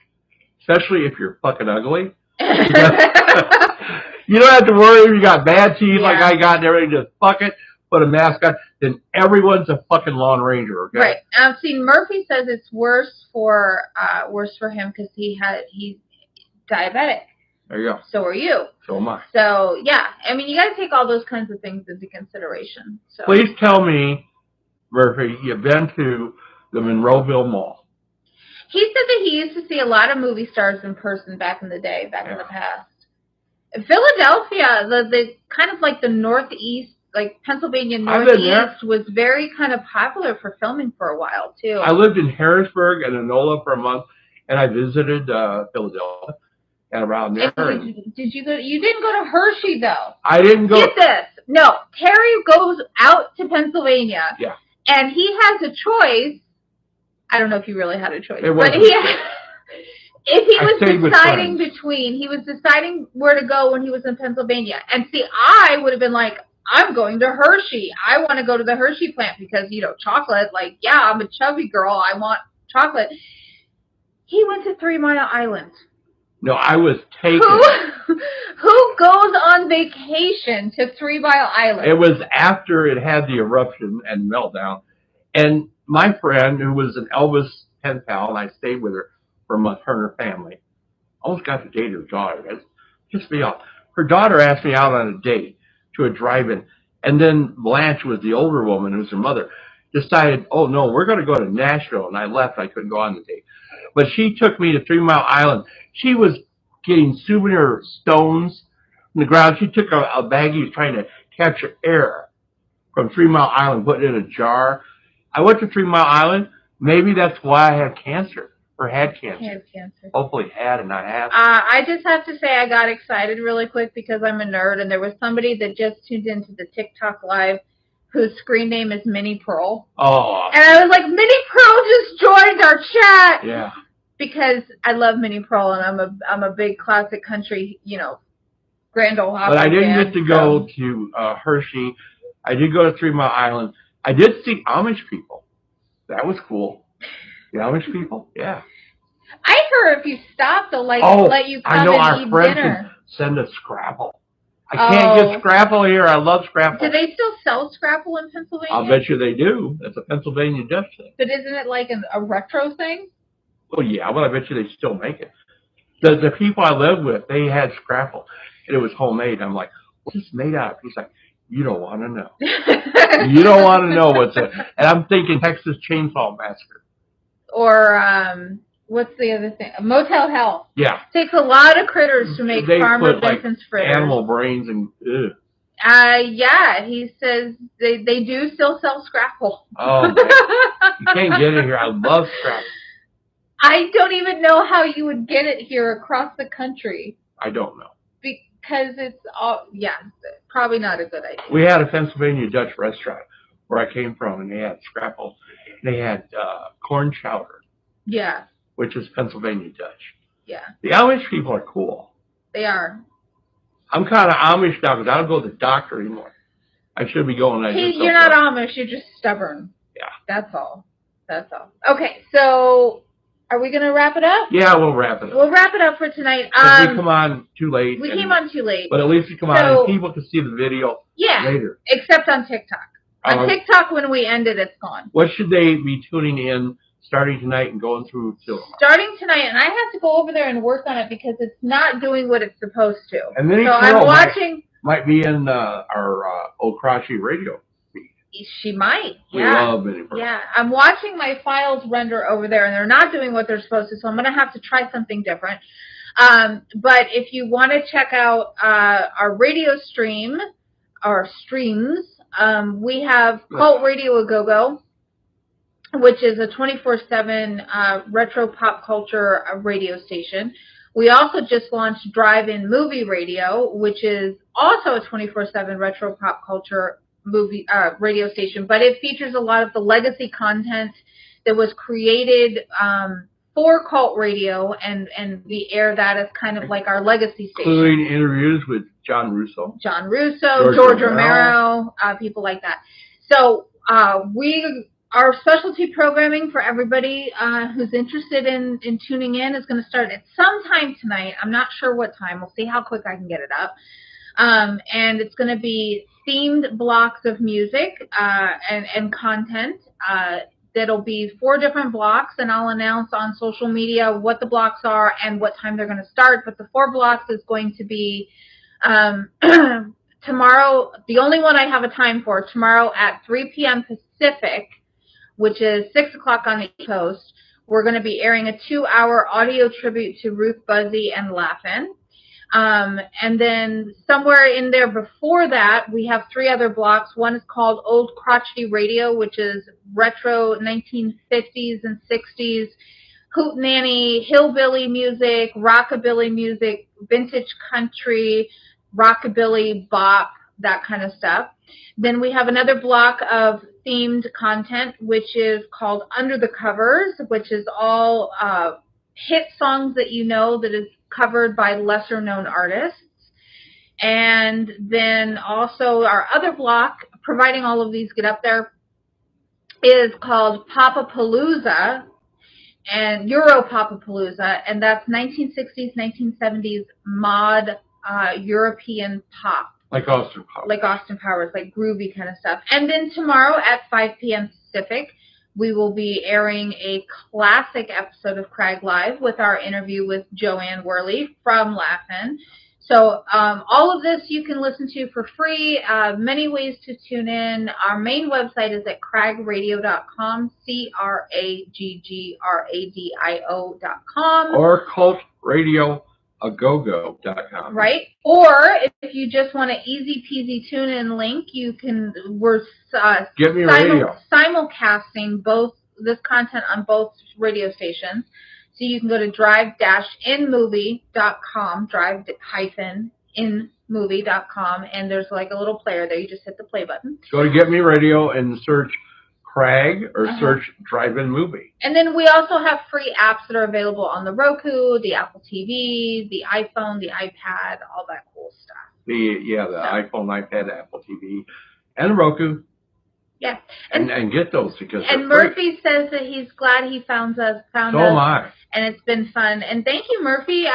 especially if you're fucking ugly. You don't have to worry if you got bad teeth like I got and everything. Just fuck it, put a mask on, then everyone's a fucking Lone Ranger, okay? Right. See, Murphy says it's worse for him because he's diabetic. There you go. So are you. So am I. So, yeah. I mean, you got to take all those kinds of things into consideration. So. Please tell me, Murphy, you've been to the Monroeville Mall. He said that he used to see a lot of movie stars in person back in the day, in the past. Philadelphia, the kind of like the Northeast, like Pennsylvania Northeast, was very kind of popular for filming for a while, too. I lived in Harrisburg and Enola for a month, and I visited Philadelphia. And around there. Did you go? You didn't go to Hershey though. I didn't go. Get this. No, Terry goes out to Pennsylvania. Yeah. And he has a choice. I don't know if he really had a choice, but he was deciding where to go when he was in Pennsylvania. And see, I would have been like, I'm going to Hershey. I want to go to the Hershey plant because chocolate. Like, yeah, I'm a chubby girl. I want chocolate. He went to 3 Mile Island. No, I was taken. Who goes on vacation to 3 Mile Island? It was after it had the eruption and meltdown. And my friend, who was an Elvis pen pal, and I stayed with her for a month, her and her family, almost got to date her daughter. That's just me off. Her daughter asked me out on a date to a drive-in. And then Blanche was the older woman, who's her mother, decided, oh, no, we're going to go to Nashville. And I left. I couldn't go on the date. But she took me to 3 Mile Island. She was getting souvenir stones from the ground. She took a baggie trying to capture air from 3 Mile Island, put it in a jar. I went to 3 Mile Island. Maybe that's why I had cancer or had cancer. Had cancer. Hopefully had and not have. I just have to say I got excited really quick because I'm a nerd, and there was somebody that just tuned into the TikTok live whose screen name is Minnie Pearl. Oh. And I was like, Minnie Pearl just joined our chat. Yeah. Because I love Minnie Pearl, and I'm a big classic country, Grand Ole Opry. But I didn't get to go to Hershey. I did go to 3 Mile Island. I did see Amish people. That was cool. The Amish people, yeah. I heard if you stop, they'll let you come I know and our eat friend dinner. Can send us Scrapple. I can't get Scrapple here. I love Scrapple. Do they still sell Scrapple in Pennsylvania? I'll bet you they do. It's a Pennsylvania Dutch thing. But isn't it like a retro thing? Well, yeah, but I bet you they still make it. The people I lived with, they had Scrapple, and it was homemade. I'm like, what's this made out of? He's like, you don't want to know. You don't want to know what's it. And I'm thinking Texas Chainsaw Massacre. Or, what's the other thing? Motel Hell. Yeah. It takes a lot of critters to make Farmer Vincent's fritters. Animal brains and, ugh. Yeah, he says they do still sell Scrapple. Oh, man. You can't get it here. I love Scrapple. I don't even know how you would get it here across the country. I don't know. Because it's probably not a good idea. We had a Pennsylvania Dutch restaurant where I came from, and they had Scrapple. They had corn chowder. Yeah. Which is Pennsylvania Dutch. Yeah. The Amish people are cool. They are. I'm kind of Amish now because I don't go to the doctor anymore. I should be going. You're not Amish. You're just stubborn. Yeah. That's all. That's all. Okay, so are we going to wrap it up? Yeah, we'll wrap it up. We'll wrap it up for tonight. We come on too late. We came on too late. But at least we come on and people can see the video later. Except on TikTok. On TikTok, when we end it, it's gone. What should they be tuning in starting tonight and going through till? Starting tonight, and I have to go over there and work on it because it's not doing what it's supposed to. And then I'm watching. Might be in our Old Crotchy radio feed. She might. We love it. Yeah, I'm watching my files render over there, and they're not doing what they're supposed to, so I'm going to have to try something different. But if you want to check out our radio stream, our streams, we have Cult Radio A Go-Go, which is a 24/7 retro pop culture radio station. We also just launched Drive-In Movie Radio, which is also a 24/7 retro pop culture movie radio station, but it features a lot of the legacy content that was created for cult radio, and we air that as kind of like our legacy station. Including interviews with John Russo, George Romero, people like that. So our specialty programming for everybody who's interested in tuning in is going to start at some time tonight. I'm not sure what time. We'll see how quick I can get it up. And it's going to be themed blocks of music and content. That'll be 4 different blocks, and I'll announce on social media what the blocks are and what time they're going to start. But the 4 blocks is going to be tomorrow. The only one I have a time for tomorrow at 3 p.m. Pacific, which is 6 o'clock on the East Coast. We're going to be airing a 2-hour audio tribute to Ruth Buzzi and Laugh-In. And then somewhere in there before that, we have 3 other blocks. One is called Old Crotchety Radio, which is retro 1950s and 60s hootenanny, hillbilly music, rockabilly music, vintage country, rockabilly, bop, that kind of stuff. Then we have another block of themed content, which is called Under the Covers, which is all hit songs that you know that is covered by lesser known artists. And then also our other block, providing all of these get up there, is called Papapalooza and Euro Papapalooza, and that's 1960s, 1970s mod European pop. Like Austin Powers. Like Austin Powers, like groovy kind of stuff. And then tomorrow at 5 p.m. Pacific, we will be airing a classic episode of Crag Live with our interview with Joanne Worley from Laugh-In. So all of this you can listen to for free. Many ways to tune in. Our main website is at cragradio.com, CRAGGRADIO.com. Or cultradio.agogo.com. Right? Or if you just want an easy peasy tune in link, you can, we're simulcasting both this content on both radio stations. So you can go to drive-inmovie.com, drive-inmovie.com, and there's like a little player there. You just hit the play button. Go to Get Me Radio and search Crag or search Drive-In Movie. And then we also have free apps that are available on the Roku, the Apple TV, the iPhone, the iPad, all that cool stuff. The iPhone, iPad, Apple TV, and Roku. Yeah. And get those because Murphy says that he's glad he found us. So am I. And it's been fun. And thank you, Murphy.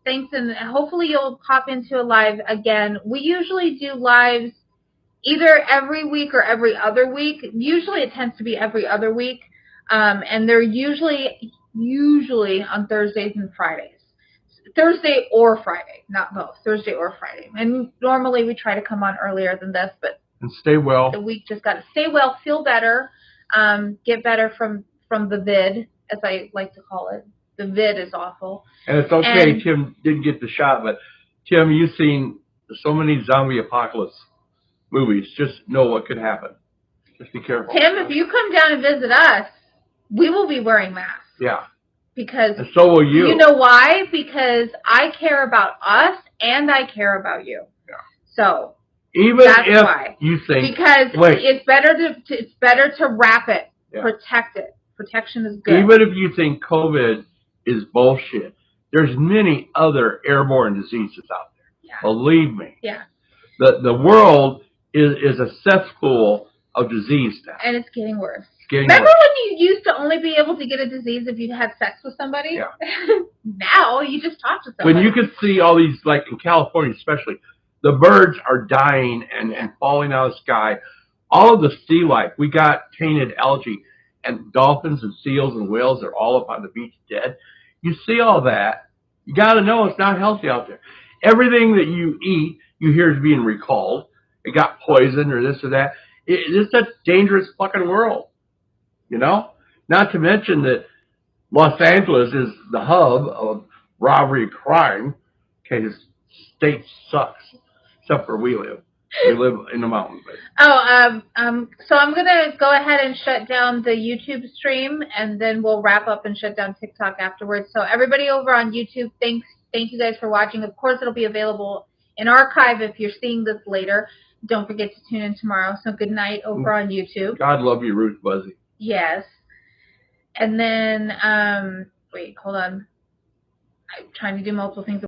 Thanks, and hopefully you'll pop into a live again. We usually do lives either every week or every other week. Usually it tends to be every other week. And they're usually on Thursdays and Fridays. Thursday or Friday, not both. Thursday or Friday. And normally we try to come on earlier than this, but and stay well. The week just got to stay well, feel better, get better from the vid, as I like to call it. The vid is awful. And it's okay, Tim didn't get the shot, but Tim, you've seen so many zombie apocalypse movies. Just know what could happen. Just be careful. Tim, if you come down and visit us, we will be wearing masks. Yeah. Because and so will you. You know why? Because I care about us and I care about you. Yeah. So even that's if why. You think because it's better to wrap it, protect it. Protection is good. Even if you think COVID is bullshit, there's many other airborne diseases out there. Yeah. Believe me. Yeah. The world is a cesspool of disease now. And it's getting worse. Remember when you used to only be able to get a disease if you had sex with somebody? Yeah. Now you just talk to somebody. When you could see all these, like in California especially, the birds are dying and falling out of the sky. All of the sea life, we got tainted algae, and dolphins and seals and whales are all up on the beach dead. You see all that, you got to know it's not healthy out there. Everything that you eat, you hear is being recalled. It got poisoned or this or that. It's a dangerous fucking world, you know? Not to mention that Los Angeles is the hub of robbery and crime. Okay, this state sucks, except for we live. We live in the mountains. Oh, so I'm gonna go ahead and shut down the YouTube stream, and then we'll wrap up and shut down TikTok afterwards. So everybody over on YouTube, thank you guys for watching. Of course, it'll be available in archive if you're seeing this later. Don't forget to tune in tomorrow. So good night over on YouTube. God love you, Ruth Buzzi. Yes. And then, wait, hold on. I'm trying to do multiple things.